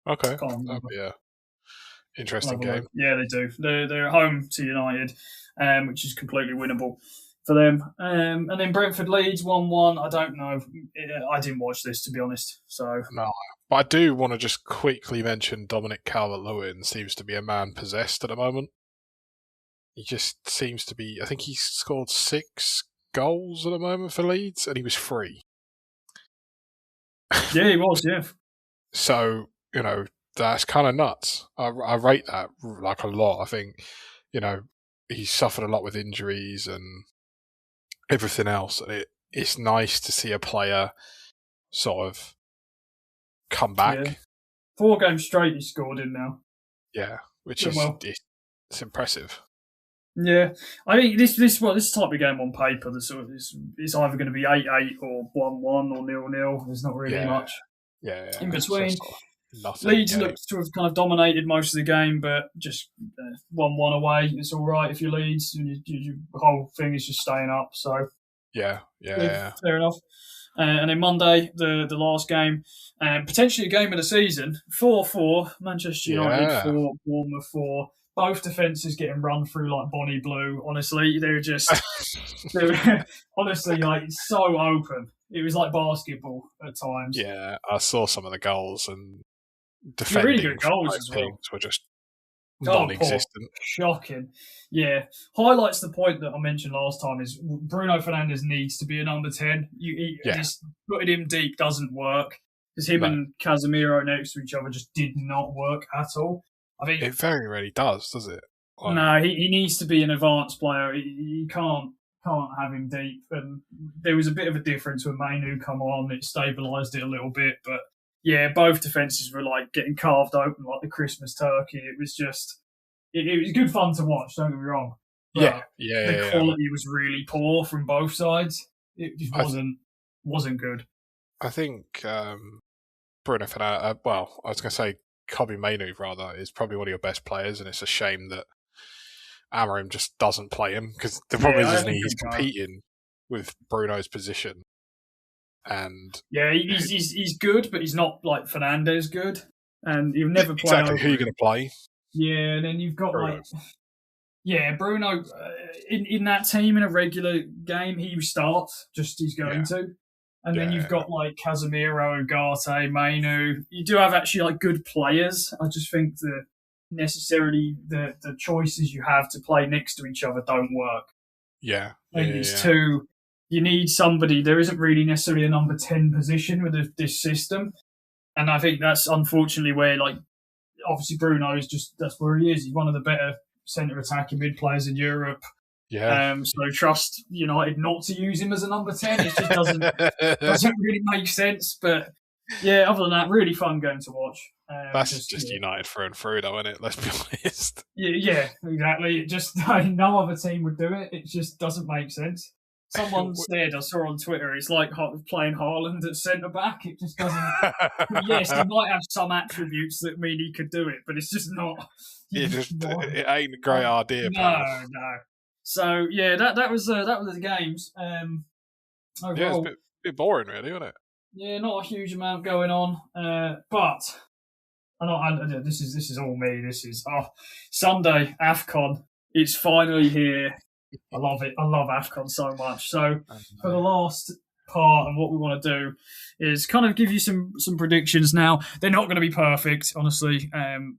Speaker 1: Okay. Interesting game.
Speaker 2: Yeah, they do. They're at home to United, which is completely winnable for them. And then Brentford Leeds 1-1. I don't know. I didn't watch this, to be honest. So
Speaker 1: no, but I do want to just quickly mention Dominic Calvert-Lewin seems to be a man possessed at the moment. He just seems to be. I think he's scored 6 goals at the moment for Leeds, and he was free.
Speaker 2: Yeah, he was. Yeah.
Speaker 1: So that's kind of nuts. I rate that like a lot. I think he's suffered a lot with injuries and everything else. It's nice to see a player sort of come back.
Speaker 2: Yeah. 4 games straight he scored in now.
Speaker 1: Yeah, which is it's impressive.
Speaker 2: Yeah, I think this type of game on paper, the sort of it's either going to be 8-8 or 1-1 or 0-0. There's not really much in between. Leeds looks to have kind of dominated most of the game, but just 1-1 away. It's all right if you're Leeds, and your whole thing is just staying up. So
Speaker 1: yeah.
Speaker 2: Fair enough. And then Monday, the last game, potentially a game of the season, 4-4, Manchester United 4, Bournemouth 4. Both defences getting run through like Bonnie Blue. Honestly, they're honestly like so open. It was like basketball at times.
Speaker 1: Yeah, I saw some of the goals and defending
Speaker 2: really good goals as well.
Speaker 1: Were just non-existent.
Speaker 2: Shocking. Yeah. Highlights the point that I mentioned last time is Bruno Fernandes needs to be a number 10. Just putting him deep doesn't work because him and Casemiro next to each other just did not work at all. I think
Speaker 1: it very rarely does it?
Speaker 2: Like, no, he needs to be an advanced player. You can't have him deep. And there was a bit of a difference when Mainu come on. It stabilised it a little bit. But, yeah, both defences were, like, getting carved open like the Christmas turkey. It was just... It was good fun to watch, don't get me wrong. But the quality was really poor from both sides. It just wasn't good.
Speaker 1: I think Bruno Fernandes... I was going to say Kobbie Mainoo, rather, is probably one of your best players, and it's a shame that Amorim just doesn't play him, because the problem is he's competing with Bruno's position. And
Speaker 2: he's good, but he's not like Fernandes good, and you'll never play
Speaker 1: exactly who you're going to play.
Speaker 2: Yeah, and then you've got Bruno. Bruno in that team in a regular game he starts, he's going to. And then you've got like Casemiro, Ugarte, Mainu. You do have actually like good players. I just think that necessarily the choices you have to play next to each other don't work.
Speaker 1: Yeah.
Speaker 2: I think it's too. You need somebody. There isn't really necessarily a number 10 position with this system, and I think that's unfortunately where like obviously Bruno is that's where he is. He's one of the better centre attacking mid players in Europe.
Speaker 1: Yeah.
Speaker 2: So trust United not to use him as a number 10. It just doesn't really make sense. But yeah, other than that, really fun game to watch.
Speaker 1: That's just United through and through, though, isn't it? Let's be honest.
Speaker 2: Yeah, exactly. It just no other team would do it. It just doesn't make sense. Someone said, I saw on Twitter, it's like playing Haaland at centre back. It just doesn't. Yes, he might have some attributes that mean he could do it, but it's just not.
Speaker 1: It ain't a great idea.
Speaker 2: No. So yeah, that was the games.
Speaker 1: Overall, it's a bit boring, really, wasn't it?
Speaker 2: Yeah, not a huge amount going on, but this is all me. This is Sunday AFCON. It's finally here. I love it. I love AFCON so much. So for the last part and what we want to do is kind of give you some predictions. Now they're not going to be perfect, honestly.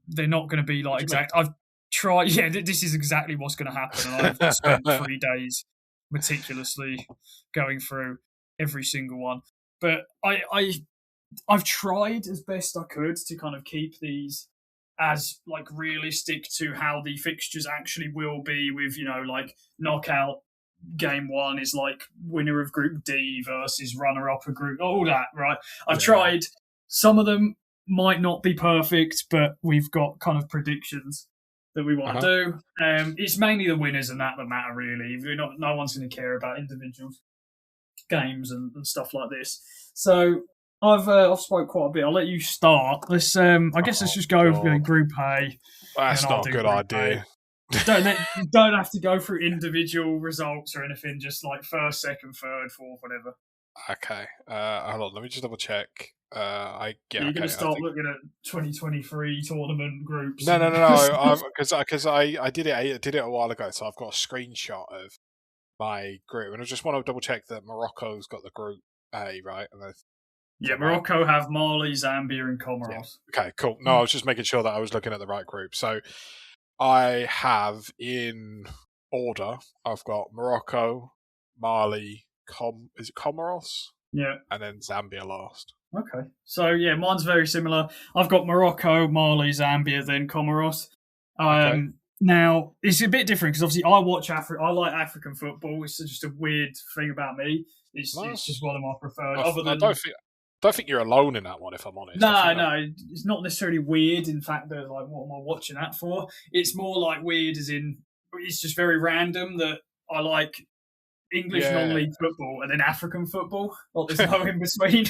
Speaker 2: They're not going to be like exact. I've tried. Yeah, this is exactly what's going to happen. And I've spent 3 days meticulously going through every single one. But I've tried as best I could to kind of keep these as like realistic to how the fixtures actually will be, with like knockout game 1 is like winner of Group D versus runner up of Group, all that, right? I've tried. Some of them might not be perfect, but we've got kind of predictions that we want to do. It's mainly the winners and that matter, really. No one's going to care about individual games and stuff like this. So I've spoke quite a bit. I'll let you start. Let's let's just go with Group A.
Speaker 1: That's not a good idea.
Speaker 2: Don't have to go through individual results or anything. Just like first, second, third, fourth, whatever.
Speaker 1: Okay. Hold on. Let me just double check.
Speaker 2: You're going to start looking at 2023 tournament groups.
Speaker 1: No, because I did it a while ago, so I've got a screenshot of my group, and I just want to double check that Morocco's got the group A, right?
Speaker 2: Morocco have Mali, Zambia, and Comoros.
Speaker 1: Yeah. Okay, cool. No, I was just making sure that I was looking at the right group. So I have in order, I've got Morocco, Mali, is it Comoros?
Speaker 2: Yeah.
Speaker 1: And then Zambia last.
Speaker 2: Okay. So, yeah, mine's very similar. I've got Morocco, Mali, Zambia, then Comoros. Okay. Now, it's a bit different because obviously I like African football. It's just a weird thing about me. It's just one of my preferred.
Speaker 1: I don't think you're alone in that one, if I'm honest.
Speaker 2: No, it's not necessarily weird. In fact, they're like, what am I watching that for? It's more like weird as in, it's just very random that I like English non-league football and then African football. Well, there's no in between.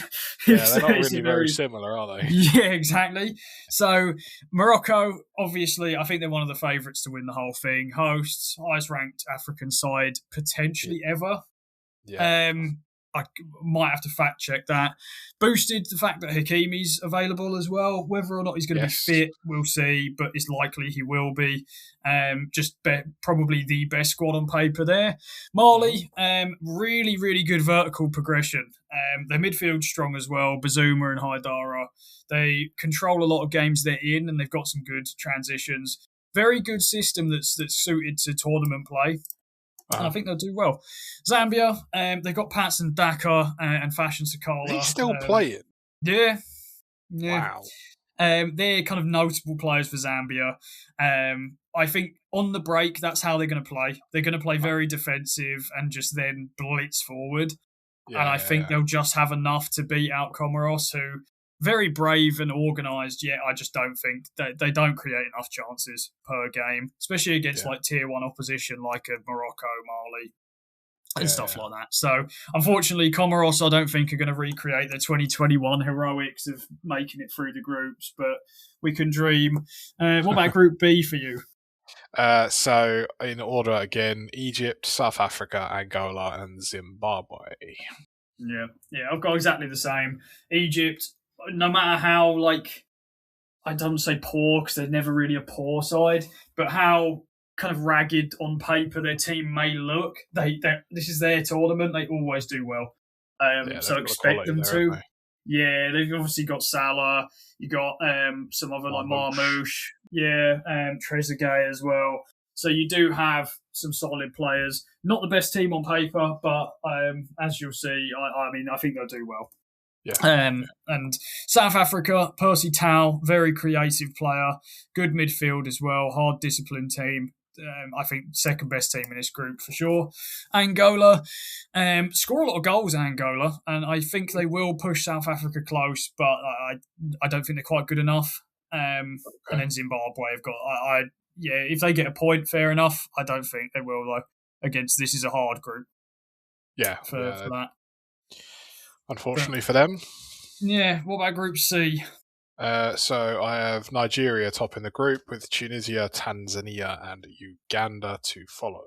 Speaker 1: They're not really very similar, are they?
Speaker 2: Yeah, exactly. So Morocco, obviously, I think they're one of the favourites to win the whole thing. Hosts, highest ranked African side potentially ever. Yeah. I might have to fact check that. Boosted the fact that Hakimi's available as well. Whether or not he's going to be fit, we'll see, but it's likely he will be. Probably the best squad on paper there. Mali, really, really good vertical progression. Their midfield's strong as well. Bazuma and Haidara. They control a lot of games they're in, and they've got some good transitions. Very good system that's suited to tournament play. And I think they'll do well. Zambia, they've got Patson Daka and Fashion Sakala.
Speaker 1: He's still playing?
Speaker 2: Yeah.
Speaker 1: Wow.
Speaker 2: They're kind of notable players for Zambia. I think on the break, that's how they're going to play. They're going to play very defensive and just then blitz forward. Yeah, and I think they'll just have enough to beat out Comoros, who very brave and organised, yet I just don't think they don't create enough chances per game, especially against like tier 1 opposition like a Morocco, Mali, and stuff like that. So, unfortunately, Comoros I don't think are going to recreate their 2021 heroics of making it through the groups, but we can dream. What about Group B for you?
Speaker 1: So, in order again, Egypt, South Africa, Angola, and Zimbabwe.
Speaker 2: Yeah, I've got exactly the same. Egypt, no matter how, I don't say poor because they're never really a poor side, but how kind of ragged on paper their team may look, this is their tournament. They always do well. So expect them to. Yeah, they've obviously got Salah. You got some other like Marmouche. Yeah, Trezeguet as well. So you do have some solid players. Not the best team on paper, but as you'll see, I think they'll do well.
Speaker 1: Yeah.
Speaker 2: And South Africa, Percy Tau, very creative player, good midfield as well, hard disciplined team. I think second best team in this group for sure. Angola, score a lot of goals, Angola, and I think they will push South Africa close, but I don't think they're quite good enough. And then Zimbabwe have got, if they get a point, fair enough. I don't think they will though. This is a hard group.
Speaker 1: Yeah,
Speaker 2: for that.
Speaker 1: Unfortunately for them.
Speaker 2: Yeah, what about Group C?
Speaker 1: So I have Nigeria top in the group with Tunisia, Tanzania, and Uganda to follow.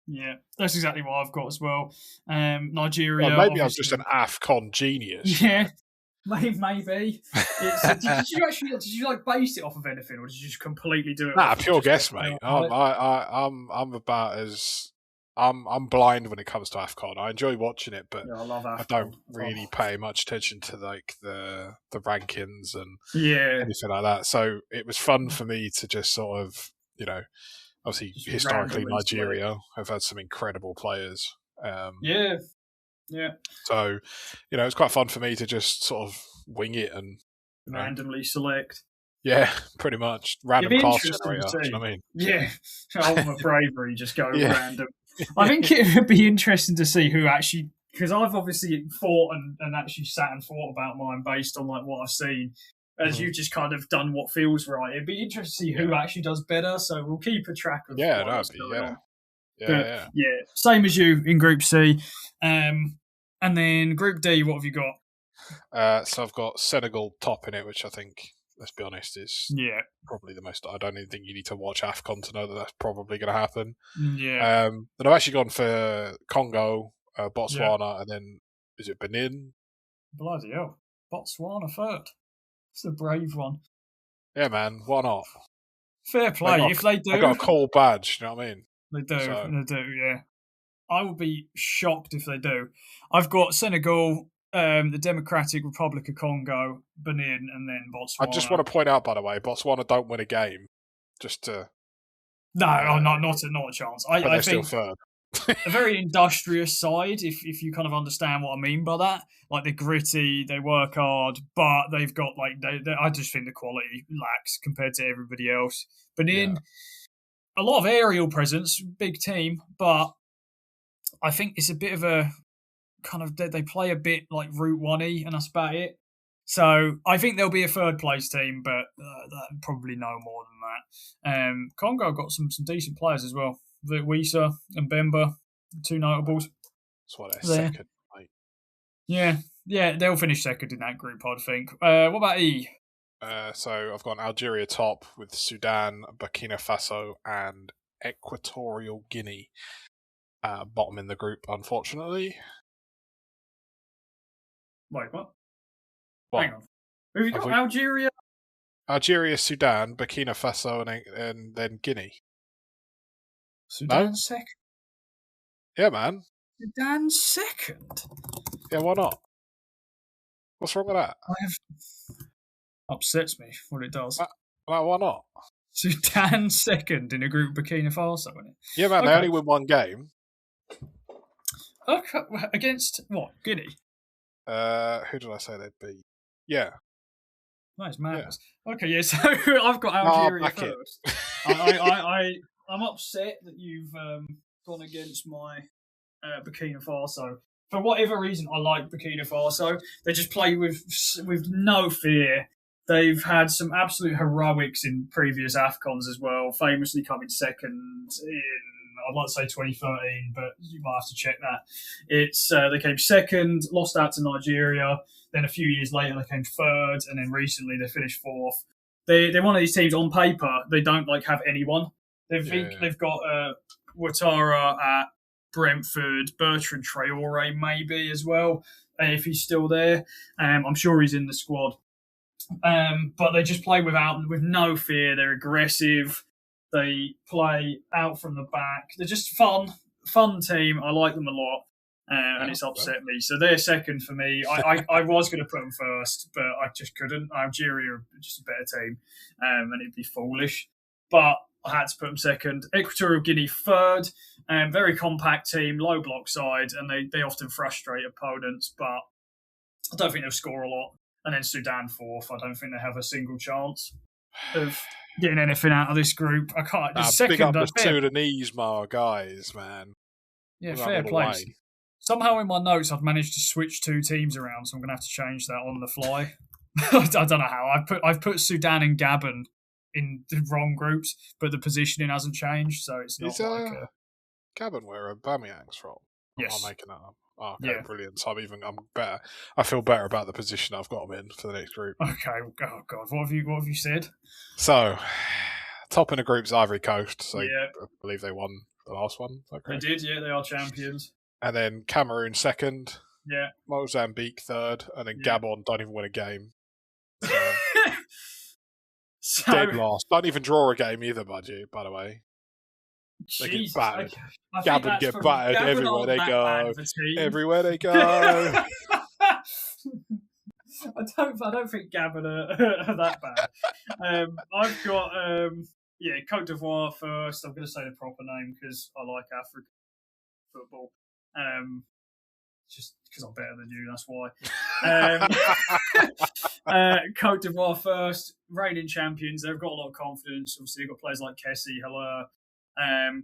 Speaker 2: Yeah, that's exactly what I've got as well. Nigeria.
Speaker 1: Well, maybe I'm just an AFCON genius.
Speaker 2: Yeah, maybe. Did you base it off of anything, or did you just completely do it?
Speaker 1: Nah, pure guess, mate. I'm about as. I'm blind when it comes to AFCON. I enjoy watching it, but
Speaker 2: I love AFCON.
Speaker 1: I don't really pay much attention to the rankings and anything like that. So it was fun for me to just sort of, obviously just historically Nigeria have had some incredible players.
Speaker 2: Yeah.
Speaker 1: So, it's quite fun for me to just sort of wing it and
Speaker 2: randomly select.
Speaker 1: Yeah, pretty much. Random class generator, you know what I mean?
Speaker 2: Yeah. Ultimate bravery, just go random. I think it would be interesting to see who actually, because I've obviously thought and actually sat and thought about mine based on what I've seen, as you've just kind of done what feels right. It'd be interesting to see who actually does better, so we'll keep a track of
Speaker 1: Yeah,
Speaker 2: same as you in Group C. And then Group D, what have you got?
Speaker 1: So I've got Senegal top in it, which I think, let's be honest, is probably the most. I don't even think you need to watch AFCON to know that that's probably going to happen.
Speaker 2: Yeah.
Speaker 1: And I've actually gone for Congo, Botswana, and then is it Benin?
Speaker 2: Bloody hell. Botswana third. It's a brave one.
Speaker 1: Yeah, man. Why not?
Speaker 2: Fair play. If they do,
Speaker 1: they got a cool badge. You know what I mean?
Speaker 2: They do. They do. Yeah. I would be shocked if they do. I've got Senegal, the Democratic Republic of Congo, Benin, and then Botswana.
Speaker 1: I just want to point out, by the way, Botswana don't win a game. Just to
Speaker 2: not a chance. I think
Speaker 1: still third.
Speaker 2: A very industrious side, if you kind of understand what I mean by that. Like, they're gritty, they work hard, but they've got I just think the quality lacks compared to everybody else. Benin, a lot of aerial presence, big team, but I think it's a bit of a kind of, they play a bit like Route 1-y, and that's about it. So I think there'll be a third place team, but probably no more than that. Congo got some decent players as well. Wisa and Bemba, two notables.
Speaker 1: That's why they're second, mate.
Speaker 2: Yeah, they'll finish second in that group, I think. What about E?
Speaker 1: So I've got Algeria top with Sudan, Burkina Faso, and Equatorial Guinea. Bottom in the group, unfortunately.
Speaker 2: Wait, what? Hang on. Have you got Algeria?
Speaker 1: Algeria, Sudan, Burkina Faso, and then Guinea.
Speaker 2: Sudan second?
Speaker 1: Yeah, man.
Speaker 2: Sudan second?
Speaker 1: Yeah, why not? What's wrong with that?
Speaker 2: Upsets me what it does.
Speaker 1: Why not?
Speaker 2: Sudan second in a group of Burkina Faso, isn't it?
Speaker 1: Yeah, man, they only win one game.
Speaker 2: Okay, against what? Guinea?
Speaker 1: Who did I say they'd be? Yeah.
Speaker 2: Nice, madness. Yeah. Okay, yeah, so I've got Algeria first. I'm upset that you've gone against my Burkina Faso. For whatever reason, I like Burkina Faso. They just play with no fear. They've had some absolute heroics in previous AFCONs as well, famously coming second in, I'd like to say 2013, but you might have to check that. They came second, lost out to Nigeria. Then a few years later, they came third, and then recently they finished fourth. They're one of these teams on paper. They don't have anyone. They've got Ouattara at Brentford, Bertrand Traore maybe as well, if he's still there. I'm sure he's in the squad. But they just play with no fear. They're aggressive. They play out from the back. They're just fun team. I like them a lot, and it's upset me. So they're second for me. I was going to put them first, but I just couldn't. Algeria are just a better team, and it'd be foolish. But I had to put them second. Equatorial Guinea third. Very compact team, low block side, and they often frustrate opponents, but I don't think they'll score a lot. And then Sudan fourth. I don't think they have a single chance of getting anything out of this group. I can't.
Speaker 1: Big up the Sudanese, my guys, man.
Speaker 2: Yeah, fair play. Somehow in my notes, I've managed to switch two teams around, so I'm going to have to change that on the fly. I don't know how. I've put Sudan and Gabon in the wrong groups, but the positioning hasn't changed, so it's not
Speaker 1: Gabon where Aubameyang's from.
Speaker 2: Yes.
Speaker 1: I'm making that up. Oh, okay, yeah. Brilliant. So I'm better. I feel better about the position I've got them in for the next group.
Speaker 2: Okay. Oh God, what have you said?
Speaker 1: So, top in the group's Ivory Coast. So I believe they won the last one.
Speaker 2: They did. Yeah, they are champions.
Speaker 1: And then Cameroon second.
Speaker 2: Yeah.
Speaker 1: Mozambique third, and then Gabon don't even win a game. So, dead last. Don't even draw a game either, by the way. They get battered. Gabon get battered everywhere they go. Everywhere they go.
Speaker 2: I don't think Gabon are that bad. I've got Cote d'Ivoire first. I'm going to say the proper name because I like African football. Just because I'm better than you, that's why. Cote d'Ivoire first, reigning champions. They've got a lot of confidence. Obviously, they've got players like Kessie, Haller.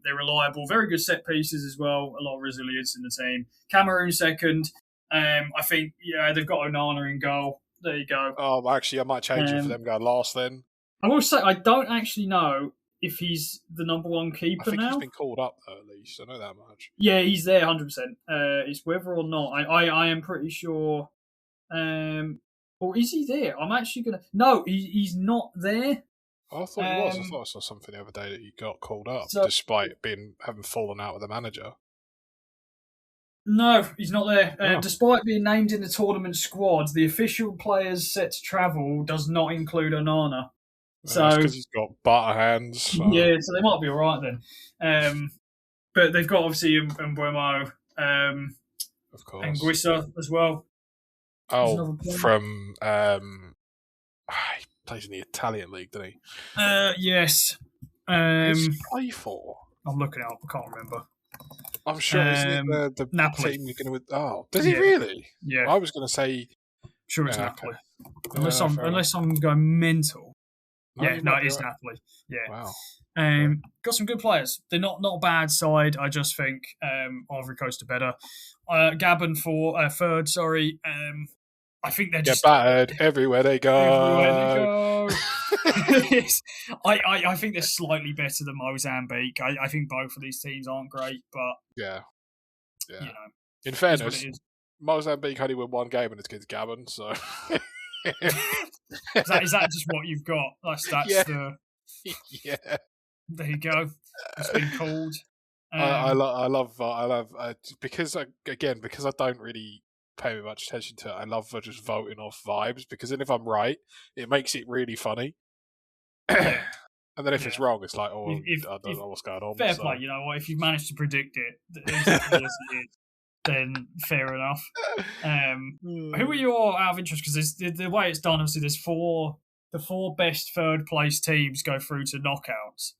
Speaker 2: They're reliable, very good set pieces as well. A lot of resilience in the team. Cameroon second. I think they've got Onana in goal. There you go.
Speaker 1: Oh, actually, I might change it for them going last then.
Speaker 2: I will say I don't actually know if he's the number one keeper now.
Speaker 1: I think he's been called up though, at least. I know that much.
Speaker 2: Yeah, he's there 100%. It's whether or not I am pretty sure. Or is he there? I'm actually gonna. No, he's not there.
Speaker 1: I thought he was. I thought I saw something the other day that he got called up despite having fallen out with the manager.
Speaker 2: No, he's not there.
Speaker 1: Oh.
Speaker 2: Despite being named in the tournament squad, the official players set to travel does not include Onana. So
Speaker 1: that's because he's got butter hands. So.
Speaker 2: Yeah, so they might be all right then. But they've got obviously Mbeumo,
Speaker 1: Of course.
Speaker 2: and Guissa as well.
Speaker 1: Oh, from he plays in the Italian league, doesn't he?
Speaker 2: Yes.
Speaker 1: Who's he play for?
Speaker 2: I'm looking it up. I can't remember.
Speaker 1: I'm sure isn't it the
Speaker 2: Napoli.
Speaker 1: team you're going to? Oh, does he really?
Speaker 2: Yeah.
Speaker 1: I was going to say.
Speaker 2: Sure, it's Napoli. Okay. Unless I'm going mental. No, it is Napoli. Yeah.
Speaker 1: Wow.
Speaker 2: Got some good players. They're not a bad side. I just think Ivory Coast are better. Gabon for third. Sorry. I think they're just
Speaker 1: battered everywhere they go.
Speaker 2: I think they're slightly better than Mozambique. I think both of these teams aren't great, but
Speaker 1: yeah.
Speaker 2: You know,
Speaker 1: in fairness, Mozambique only won one game and it's against Gabon, so
Speaker 2: is that just what you've got? That's
Speaker 1: yeah.
Speaker 2: There you go. It's been called.
Speaker 1: I love because I don't really pay much attention to it. I love just voting off vibes because then if I'm right, it makes it really funny.
Speaker 2: Yeah.
Speaker 1: And then if it's wrong, it's like, I don't know what's going on.
Speaker 2: Fair play, you know what? If you've managed to predict it, then fair enough. Who are your out of interest? Because the way it's done, obviously, the four best third place teams go through to knockouts.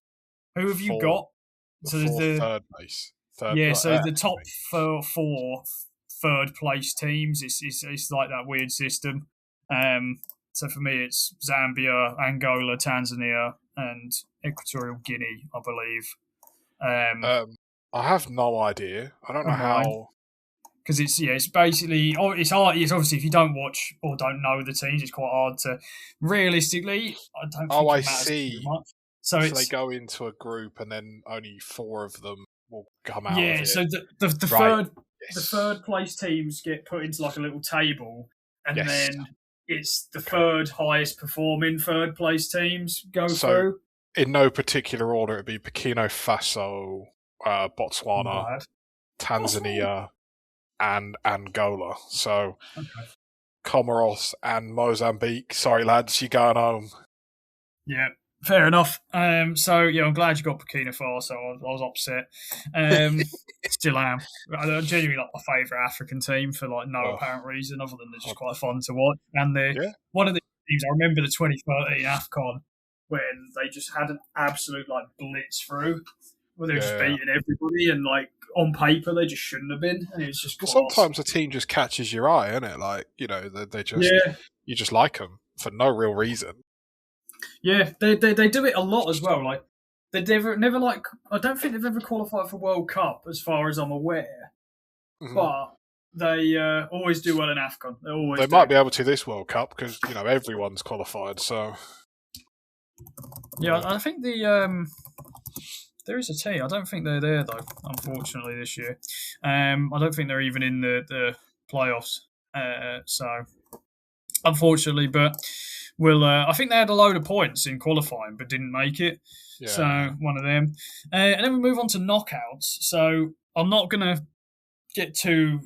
Speaker 2: Who have you got?
Speaker 1: So there's third place.
Speaker 2: The top four third place teams. It's like that weird system. So for me, it's Zambia, Angola, Tanzania, and Equatorial Guinea, I believe.
Speaker 1: I have no idea. I don't know how.
Speaker 2: Because it's basically it's hard. It's obviously if you don't watch or don't know the teams, it's quite hard to realistically. I don't. Think
Speaker 1: I see.
Speaker 2: Much. So
Speaker 1: they go into a group and then only 4 of them will come out.
Speaker 2: Yeah. So the third place teams get put into like a little table, and then it's the third highest performing third place teams go through.
Speaker 1: In no particular order, it'd be Burkina Faso, Botswana, Tanzania, and Angola. So Comoros and Mozambique. Sorry, lads, you're going home.
Speaker 2: Yeah, fair enough. So I'm glad you got Burkina Faso. I was upset. Still am. I genuinely like my favourite African team for like no apparent reason other than they're just quite fun to watch. And one of the teams I remember the 2013 AFCON when they just had an absolute like blitz through, where they were just beating everybody and like on paper they just shouldn't have been, and it was just.
Speaker 1: Sometimes a team just catches your eye, isn't it? Like they just you just like them for no real reason.
Speaker 2: Yeah, they do it a lot as well. Like they never like I don't think they've ever qualified for World Cup as far as I'm aware, but they always do well in AFCON. They
Speaker 1: might be able to this World Cup because everyone's qualified. So
Speaker 2: yeah, I think there is a team. I don't think they're there though. Unfortunately, this year, I don't think they're even in the playoffs. So unfortunately, but. I think they had a load of points in qualifying, but didn't make it. Yeah. So one of them. And then we move on to knockouts. So I'm not going to get too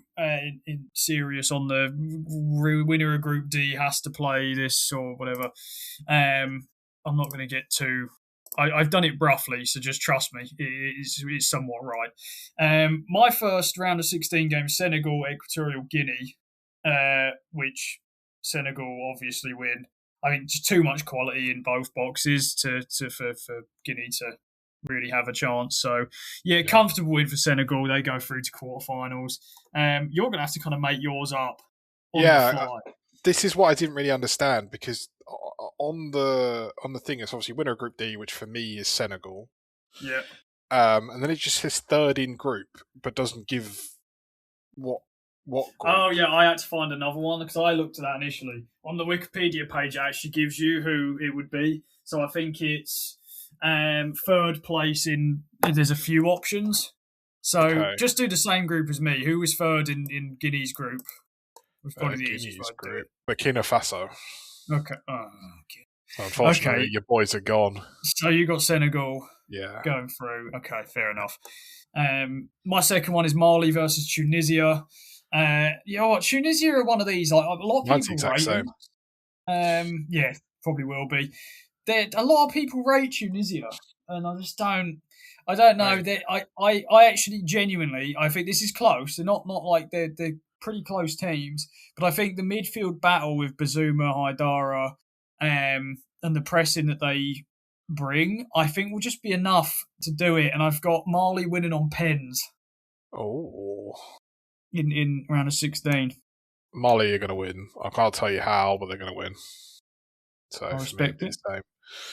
Speaker 2: serious on the winner of Group D has to play this or whatever. I'm not going to get too. I've done it roughly, so just trust me. It's somewhat right. My first round of 16 games, Senegal, Equatorial Guinea, which Senegal obviously win. I mean, just too much quality in both boxes for Guinea to really have a chance. So, comfortable win for Senegal. They go through to quarterfinals. You're going to have to kind of make yours up on the fly.
Speaker 1: This is what I didn't really understand because on the thing, it's obviously winner of Group D, which for me is Senegal.
Speaker 2: Yeah.
Speaker 1: And then it just says third in group, but doesn't give what group?
Speaker 2: Oh, yeah, I had to find another one because I looked at that initially. On the Wikipedia page, it actually gives you who it would be. So I think it's third place in... There's a few options. So just do the same group as me. Who was third in Guinea's group? Was probably the easiest group.
Speaker 1: Burkina Faso.
Speaker 2: Okay. Oh, okay.
Speaker 1: Unfortunately, your boys are gone.
Speaker 2: So you got Senegal. going through. Okay, fair enough. My second one is Mali versus Tunisia. You know what? Tunisia are one of these. Like, a lot of people rate them. Yeah, probably will be. A lot of people rate Tunisia, and I just don't. I don't know. Right. I actually genuinely, I think this is close. They're not like they're pretty close teams, but I think the midfield battle with Bazuma, Haidara, and the pressing that they bring, I think will just be enough to do it. And I've got Mali winning on pens.
Speaker 1: Oh.
Speaker 2: In round of 16.
Speaker 1: Mali are going to win. I can't tell you how, but they're going to win. So
Speaker 2: I respect it.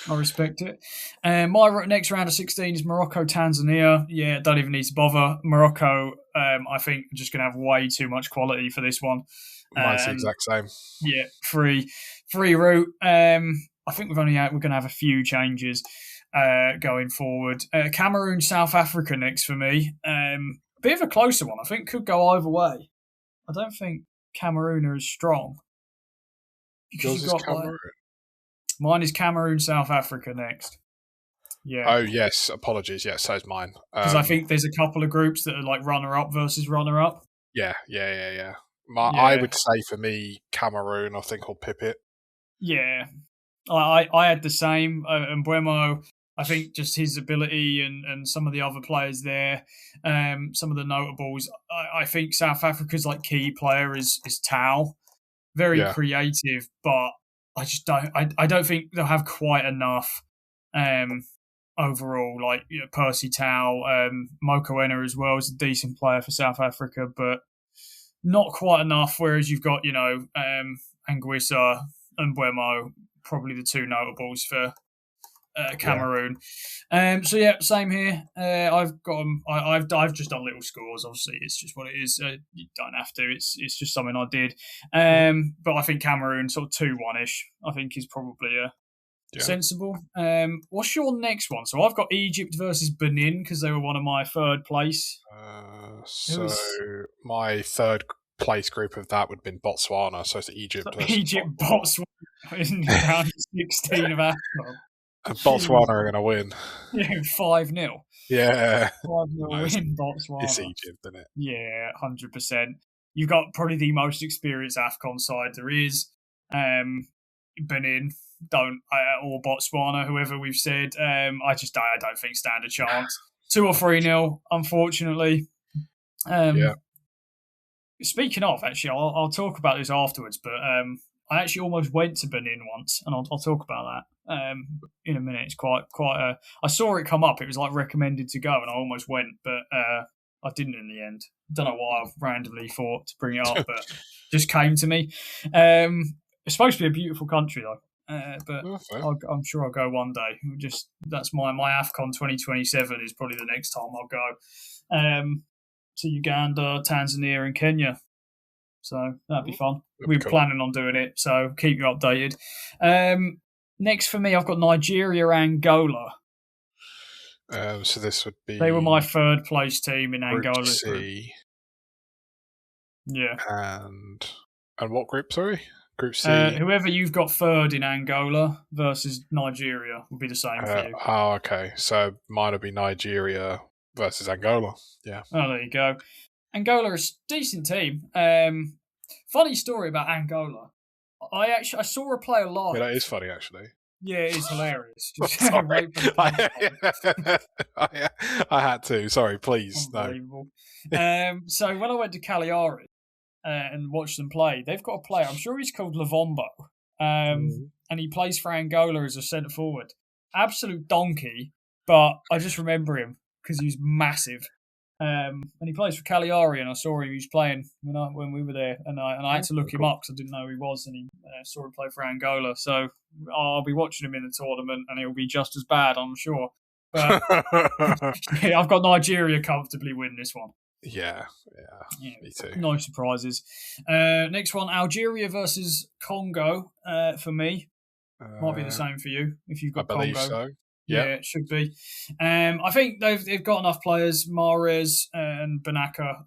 Speaker 2: I respect it. My next round of 16 is Morocco, Tanzania. Yeah, don't even need to bother. Morocco, I think, are just going to have way too much quality for this one.
Speaker 1: Mine's the exact same.
Speaker 2: Yeah, free route. I think we're going to have a few changes going forward. Cameroon, South Africa next for me. Bit of a closer one. I think could go either way. I don't think Cameroon are as strong.
Speaker 1: Yours is Cameroon?
Speaker 2: Mine is Cameroon, South Africa next. Yeah.
Speaker 1: Oh, yes. Apologies. Yes, so is mine.
Speaker 2: Because I think there's a couple of groups that are like runner-up versus runner-up.
Speaker 1: Yeah. I would say for me, Cameroon, I think, will pip it.
Speaker 2: Yeah. I had the same. And Mbeumo, I think just his ability and some of the other players there, some of the notables. I think South Africa's like key player is Tau. Very creative, but I just don't. I don't think they'll have quite enough overall. Like Percy Tau, Mokoena as well is a decent player for South Africa, but not quite enough. Whereas you've got Anguissa and Mbeumo, probably the two notables for Cameroon. So yeah, same here. I've got them. I've just done little scores. Obviously, it's just what it is. You don't have to. It's just something I did. But I think Cameroon sort of 2-1-ish. I think is probably sensible. What's your next one? So I've got Egypt versus Benin because they were one of my third place.
Speaker 1: My third place group of that would have been Botswana. So it's Egypt.
Speaker 2: Botswana in round 16 of AFCON.
Speaker 1: And Botswana are going to win.
Speaker 2: Yeah, 5-0.
Speaker 1: Yeah.
Speaker 2: 5-0 win, Botswana.
Speaker 1: It's Egypt, isn't it?
Speaker 2: Yeah, 100%. You've got probably the most experienced AFCON side there is. Benin, or Botswana, whoever we've said. I don't think stand a chance. 2 or 3-0, unfortunately. Speaking of, actually, I'll talk about this afterwards, but I actually almost went to Benin once, and I'll talk about that in a minute. It's quite a... I saw it come up. It was like recommended to go, and I almost went, but I didn't in the end. Don't know why I randomly thought to bring it up, but just came to me. It's supposed to be a beautiful country, though, but I'm sure I'll go one day. That's my AFCON 2027 is probably the next time I'll go to Uganda, Tanzania, and Kenya. So that'd be fun. We're planning on doing it, so keep you updated. Next for me, I've got Nigeria, Angola.
Speaker 1: So this would be...
Speaker 2: They were my third place team in Angola.
Speaker 1: C.
Speaker 2: Yeah.
Speaker 1: And what group, sorry? Group C?
Speaker 2: Whoever you've got third in Angola versus Nigeria will be the same for you.
Speaker 1: Oh, okay. So mine would be Nigeria versus Angola. Yeah.
Speaker 2: Oh, there you go. Angola is a decent team. Funny story about Angola. I saw her play live.
Speaker 1: Yeah, that is funny, actually.
Speaker 2: Yeah, it is hilarious.
Speaker 1: I had to. Sorry, please.
Speaker 2: Unbelievable. No. So when I went to Cagliari and watched them play, they've got a player. I'm sure he's called Lavombo, and he plays for Angola as a centre forward. Absolute donkey, but I just remember him because he was massive. And he plays for Cagliari, and I saw him. He was playing when we were there, and I had to look him up because I didn't know who he was, and he saw him play for Angola. So I'll be watching him in the tournament, and he'll be just as bad, I'm sure. But yeah, I've got Nigeria comfortably win this one.
Speaker 1: Yeah, me too.
Speaker 2: No surprises. Next one, Algeria versus Congo. For me, might be the same for you if you've got Congo.
Speaker 1: I believe so.
Speaker 2: Yeah, it should be. I think they've got enough players. Mahrez and Banaka,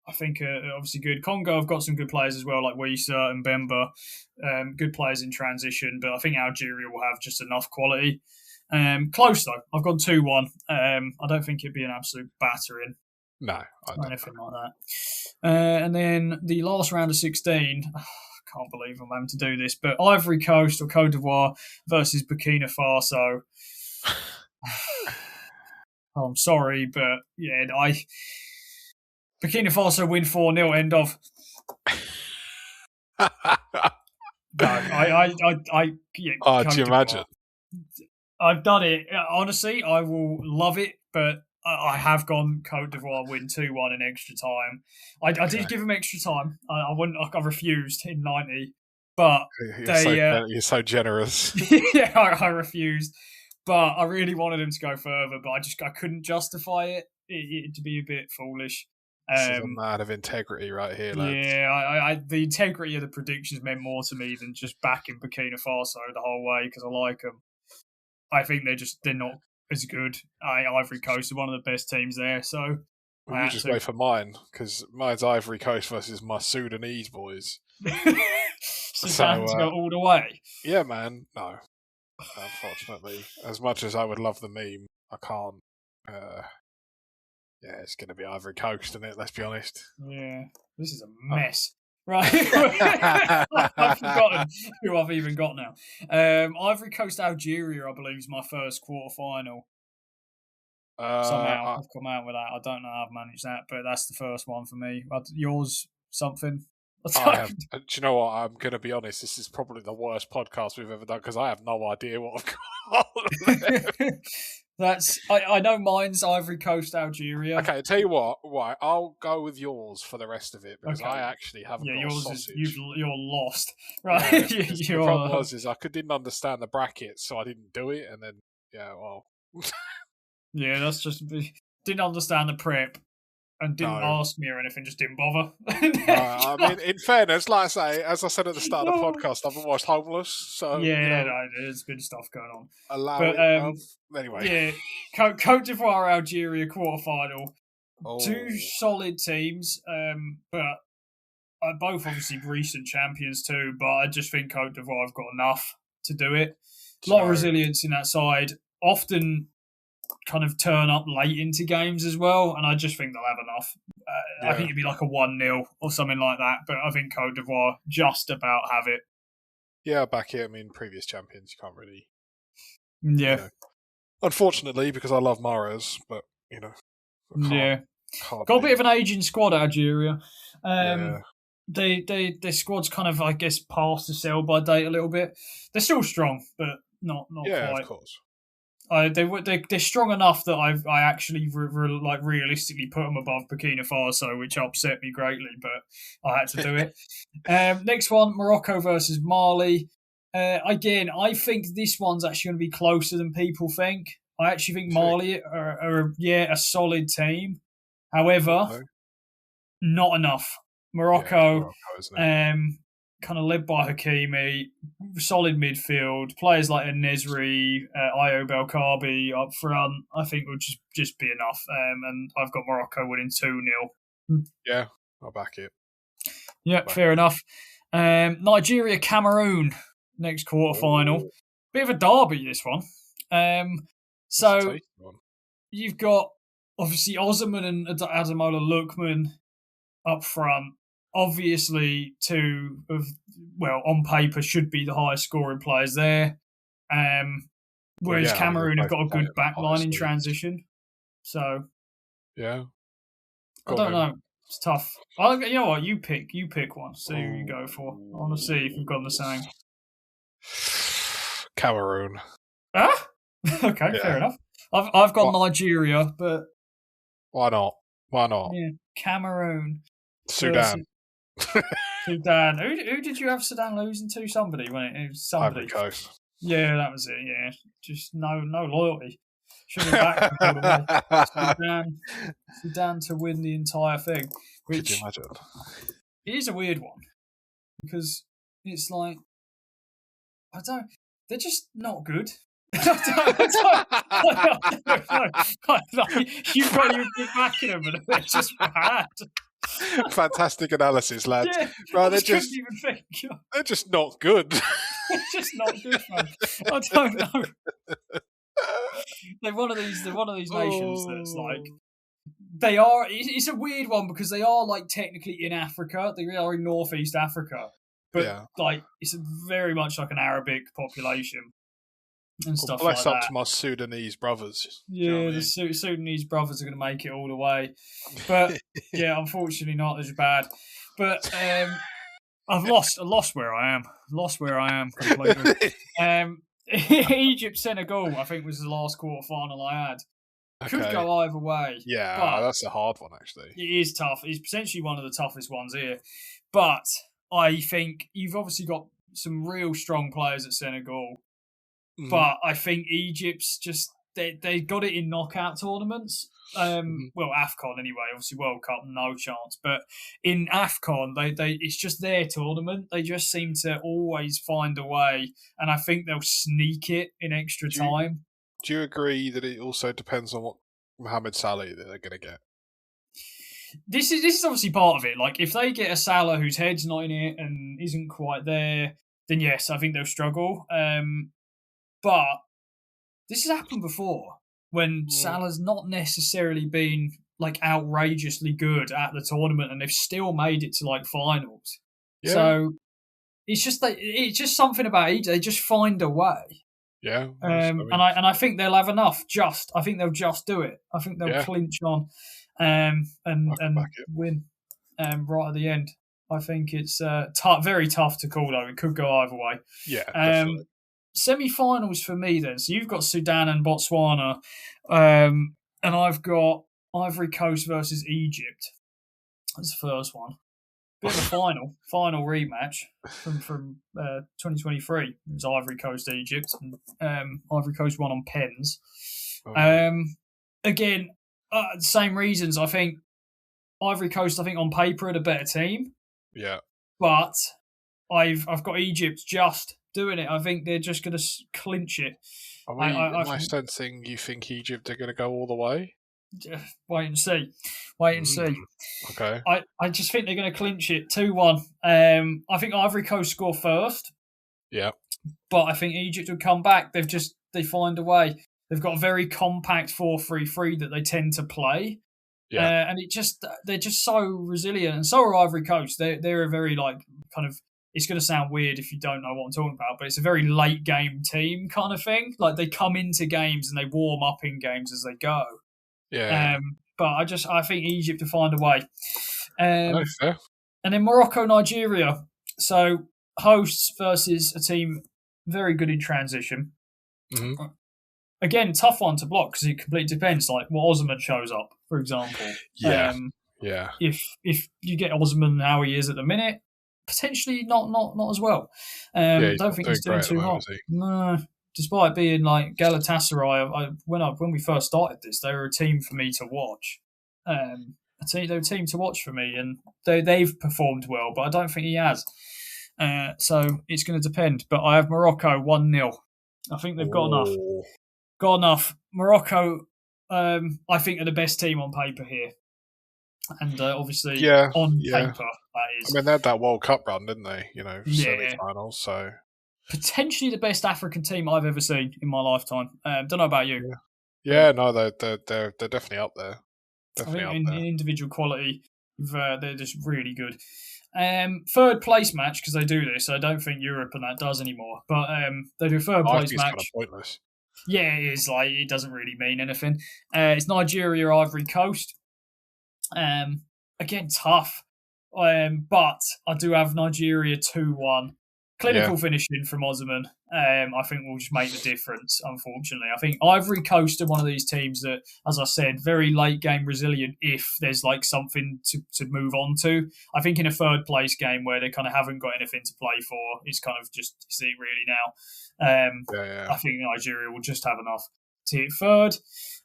Speaker 2: I think, are obviously good. Congo have got some good players as well, like Wissa and Bemba. Good players in transition, but I think Algeria will have just enough quality. Close though. I've gone 2-1. I don't think it'd be an absolute battering.
Speaker 1: No, I don't.
Speaker 2: Anything like that. And then the last round of 16. I can't believe I'm having to do this, but Ivory Coast or Côte d'Ivoire versus Burkina Faso. Oh, I'm sorry, but yeah, Burkina Faso win 4-0. End of. No, yeah,
Speaker 1: do you imagine?
Speaker 2: I've done it. Honestly, I will love it, but I have gone Côte d'Ivoire win 2-1 in extra time. I did give them extra time. I wouldn't. I refused in 90, but
Speaker 1: you're so generous.
Speaker 2: Yeah, I refused, but I really wanted them to go further, but I couldn't justify it to be a bit foolish.
Speaker 1: This is a man of integrity right here, lads.
Speaker 2: Yeah, the integrity of the predictions meant more to me than just backing Burkina Faso the whole way because I like them. I think they're not as good. Ivory Coast are one of the best teams there, so
Speaker 1: you just wait for mine because mine's Ivory Coast versus my Sudanese boys.
Speaker 2: So to go all the way.
Speaker 1: Yeah, man. No, unfortunately, as much as I would love the meme, I can't. Yeah, it's going to be Ivory Coast, isn't it? Let's be honest.
Speaker 2: Yeah, this is a mess. Right, I've forgotten who I've even got now. Ivory Coast, Algeria, I believe, is my first quarterfinal. Somehow I've come out with that. I don't know how I've managed that, but that's the first one for me. Yours, something?
Speaker 1: Do you know what? I'm going to be honest. This is probably the worst podcast we've ever done because I have no idea what I've got.
Speaker 2: I know mine's Ivory Coast, Algeria.
Speaker 1: Okay, tell you what. Right, I'll go with yours for the rest of it because I actually haven't got
Speaker 2: yours
Speaker 1: sausage.
Speaker 2: You're lost, right?
Speaker 1: Yeah, the problem was I didn't understand the brackets, so I didn't do it, and then
Speaker 2: yeah, that's just didn't understand the prep. And didn't ask me or anything, just didn't bother.
Speaker 1: I mean, in fairness, like I say, as I said at the start of the podcast, I've watched Homeless, so
Speaker 2: there's been stuff going on.
Speaker 1: Anyway,
Speaker 2: yeah, Côte d'Ivoire, Algeria quarterfinal, two solid teams, but both obviously recent champions too. But I just think Côte d'Ivoire have got enough to do it. A lot of resilience in that side. Often kind of turn up late into games as well, and I just think they'll have enough. I think it'd be like a 1-0 or something like that, but I think Côte d'Ivoire just about have it.
Speaker 1: Yeah, back here, I mean, previous champions, you can't really...
Speaker 2: Yeah.
Speaker 1: You know, unfortunately, because I love Mahrez, but,
Speaker 2: got a bit of an aging squad, Algeria. Their squad's kind of, I guess, past the sell-by date a little bit. They're still strong, but not quite.
Speaker 1: Yeah, of course.
Speaker 2: They're strong enough that I actually realistically put them above Burkina Faso, which upset me greatly, but I had to do it. Next one, Morocco versus Mali. Again, I think this one's actually going to be closer than people think. I actually think Mali are a solid team. However, not enough. Morocco, kind of led by Hakimi, solid midfield, players like Nesri, Ayo Belkabi up front, I think would just be enough. And I've got Morocco winning 2-0.
Speaker 1: Yeah, I'll back it.
Speaker 2: Yeah, fair enough. Nigeria, Cameroon, next quarterfinal. Bit of a derby, this one. So you've got, obviously, Osman and Ademola Lookman up front. Obviously, two of, on paper, should be the highest scoring players there. Whereas Cameroon have got a good back line in transition. So,
Speaker 1: yeah.
Speaker 2: I don't know. It's tough. You know what? You pick one. See who you go for. I want to see if we've got the same.
Speaker 1: Cameroon.
Speaker 2: Ah? Okay, fair enough. I've got Nigeria, but...
Speaker 1: Why not?
Speaker 2: Yeah, Cameroon.
Speaker 1: Sudan.
Speaker 2: Sudan. Who did you have Sudan losing to? Somebody, wasn't it? It was somebody.
Speaker 1: Ivory Coast.
Speaker 2: Yeah, that was it. Yeah, just no loyalty. Should have been back. Sudan to win the entire thing. Which,
Speaker 1: could you imagine?
Speaker 2: It is a weird one because it's like they're just not good. You've got your good backing them, but they're just bad.
Speaker 1: Fantastic analysis, lads.
Speaker 2: Yeah,
Speaker 1: right,
Speaker 2: they're
Speaker 1: just not good.
Speaker 2: They're just not good, man. I don't know. They're one of these nations that's like they are. It's a weird one because they are like technically in Africa. They are in Northeast Africa, but like it's very much like an Arabic population and stuff like that.
Speaker 1: Bless up to my Sudanese brothers.
Speaker 2: Yeah, the Sudanese brothers are going to make it all the way, but yeah, unfortunately not as bad. But I've lost where I am. Lost where I am completely. Egypt Senegal, I think, was the last quarter final I had. Could go either way.
Speaker 1: Yeah, that's a hard one, actually.
Speaker 2: It is tough. It's potentially one of the toughest ones here. But I think you've obviously got some real strong players at Senegal. Mm-hmm. But I think Egypt's just, they got it in knockout tournaments. Well, AFCON anyway. Obviously, World Cup, no chance. But in AFCON, they it's just their tournament. They just seem to always find a way. And I think they'll sneak it in extra time.
Speaker 1: Do you agree that it also depends on what Mohamed Salah that they're going to get?
Speaker 2: This is obviously part of it. Like, if they get a Salah whose head's not in it and isn't quite there, then yes, I think they'll struggle. But this has happened before when Salah's not necessarily been like outrageously good at the tournament and they've still made it to like finals. Yeah. So it's just something about Egypt. They just find a way.
Speaker 1: Yeah,
Speaker 2: and I think they'll have enough. I think they'll just do it. I think they'll clinch on, and win, right at the end. I think it's very tough to call though. It could go either way.
Speaker 1: Yeah.
Speaker 2: Semi-finals for me then. So you've got Sudan and Botswana, and I've got Ivory Coast versus Egypt. That's the first one. Bit of a final rematch from 2023. It was Ivory Coast, Egypt, and Ivory Coast won on pens. Again, same reasons. I think Ivory Coast, on paper, are the better team.
Speaker 1: Yeah,
Speaker 2: but I've got Egypt just doing it. I think they're just going to clinch it.
Speaker 1: Am I sensing you think Egypt are going to go all the way?
Speaker 2: Wait and see.
Speaker 1: Okay.
Speaker 2: I just think they're going to clinch it 2-1. I think Ivory Coast score first.
Speaker 1: Yeah.
Speaker 2: But I think Egypt will come back. They find a way. They've got a very compact 4-3-3 that they tend to play. Yeah. And they're just so resilient. And so are Ivory Coast. They're a very kind of, it's going to sound weird if you don't know what I'm talking about, but it's a very late game team kind of thing. Like they come into games and they warm up in games as they go.
Speaker 1: Yeah.
Speaker 2: But I think Egypt to find a way.
Speaker 1: Fair.
Speaker 2: And then Morocco, Nigeria. So hosts versus a team very good in transition.
Speaker 1: Mm-hmm.
Speaker 2: Again, tough one to block because it completely depends. Like what Osman shows up, for example.
Speaker 1: Yeah.
Speaker 2: If you get Osman how he is at the minute, potentially not as well. Don't think he's doing too hot. No. Despite being like Galatasaray, when we first started this, they were a team for me to watch. They're a team to watch for me, and they've performed well, but I don't think he has. So it's going to depend. But I have Morocco 1-0. I think they've got enough. Got enough. Morocco, I think, are the best team on paper here. And obviously, on paper, that is.
Speaker 1: I mean, they had that World Cup run, didn't they? Semi-finals, so...
Speaker 2: Potentially the best African team I've ever seen in my lifetime. Don't know about you.
Speaker 1: Yeah, no, they're definitely up there. Definitely
Speaker 2: I think in individual quality, they're just really good. Third place match, because they do this. I don't think Europe and that does anymore. But they do a third place match.
Speaker 1: Kind of pointless.
Speaker 2: Yeah, it is. It doesn't really mean anything. It's Nigeria, Ivory Coast. Again, tough. But I do have Nigeria 2-1. Clinical finishing from Osman, I think will just make the difference, unfortunately. I think Ivory Coast are one of these teams that, as I said, very late game resilient if there's something to move on to. I think in a third place game where they kind of haven't got anything to play for, it's kind of just see it really now. I think Nigeria will just have enough to hit third.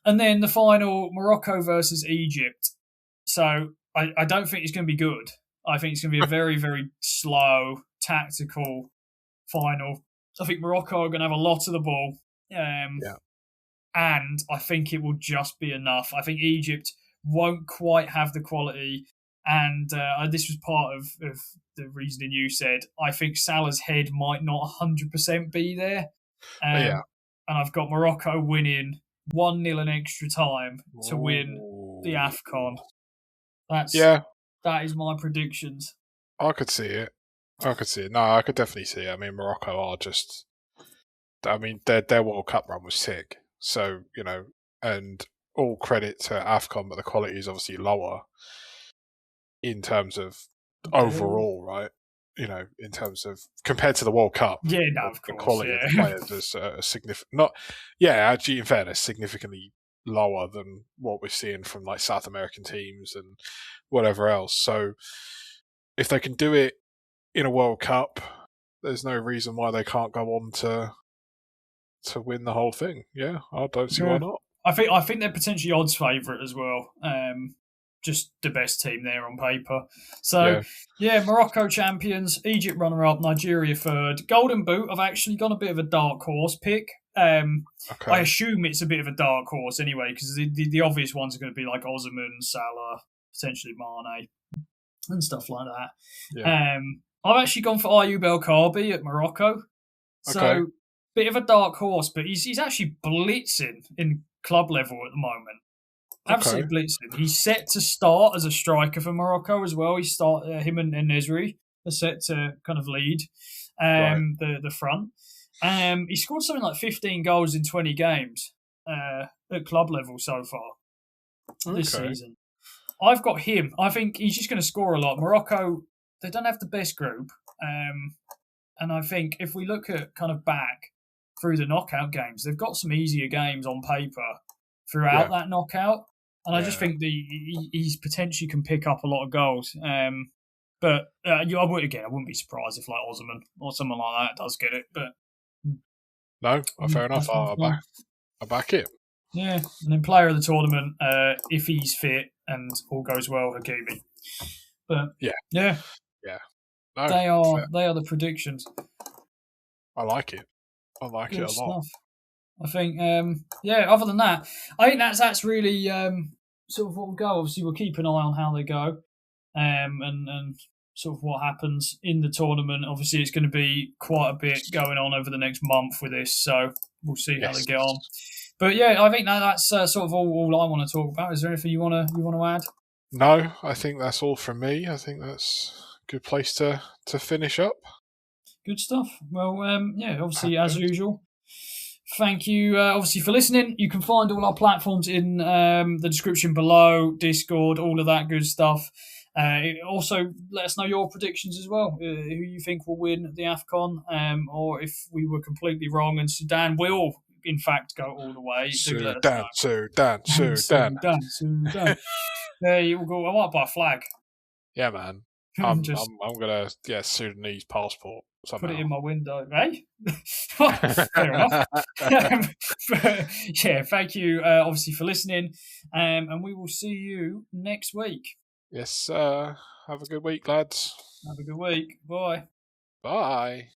Speaker 2: And then the final, Morocco versus Egypt. So I don't think it's going to be good. I think it's going to be a very, very slow, tactical final. I think Morocco are going to have a lot of the ball. And I think it will just be enough. I think Egypt won't quite have the quality. And this was part of the reasoning you said. I think Salah's head might not 100% be there. And I've got Morocco winning 1-0 in extra time to win the AFCON. That is my predictions.
Speaker 1: I could see it. No, I could definitely see it. I mean, Morocco are just. I mean, their World Cup run was sick. So, and all credit to AFCON, but the quality is obviously lower in terms of overall, right? In terms of compared to the World Cup.
Speaker 2: Yeah, no, of course.
Speaker 1: The quality of the players is significant. Actually, in fairness, significantly lower than what we're seeing from like South American teams and whatever else. So, if they can do it in a World Cup, there's no reason why they can't go on to win the whole thing. Yeah, I don't see why not.
Speaker 2: I think they're potentially odds favourite as well. Just the best team there on paper. So, Morocco champions, Egypt runner-up, Nigeria third. Golden Boot, I've actually gone a bit of a dark horse pick. I assume it's a bit of a dark horse anyway, because the obvious ones are going to be like Osimhen, Salah, potentially Mane, and stuff like that. Yeah. I've actually gone for Ayoub El Kaabi at Morocco. So, bit of a dark horse, but he's actually blitzing in club level at the moment. Absolutely blitzing. He's set to start as a striker for Morocco as well. Him and Nesri are set to kind of lead the front. He scored something like 15 goals in 20 games at club level so far this season. I've got him. I think he's just going to score a lot. Morocco, they don't have the best group. And I think if we look at kind of back through the knockout games, they've got some easier games on paper throughout that knockout. And I just think he's potentially can pick up a lot of goals. But I wouldn't be surprised if like Osimhen or someone like that does get it. But
Speaker 1: no, fair enough. I'll back it.
Speaker 2: Yeah, and then player of the tournament, if he's fit and all goes well, Hakimi. But
Speaker 1: yeah. No,
Speaker 2: they are the predictions.
Speaker 1: I like it. I like it a lot.
Speaker 2: I think, other than that, I think that's really sort of what will go. Obviously, we'll keep an eye on how they go and sort of what happens in the tournament. Obviously, it's going to be quite a bit going on over the next month with this, so we'll see how they get on. But I think that's sort of all I want to talk about. Is there anything you want to add?
Speaker 1: No, I think that's all from me. I think that's a good place to finish up.
Speaker 2: Good stuff. Well, obviously, as usual, thank you, obviously, for listening. You can find all our platforms in the description below, Discord, all of that good stuff. Also, let us know your predictions as well, who you think will win the AFCON, or if we were completely wrong and Sudan will, in fact, go all the way.
Speaker 1: Sudan.
Speaker 2: There you go. I might buy a flag.
Speaker 1: Yeah, man. I'm gonna Sudanese passport somehow.
Speaker 2: Put it in my window, eh? Fair enough. Thank you, obviously, for listening, and we will see you next week.
Speaker 1: Yes, have a good week, lads.
Speaker 2: Have a good week. Bye.
Speaker 1: Bye.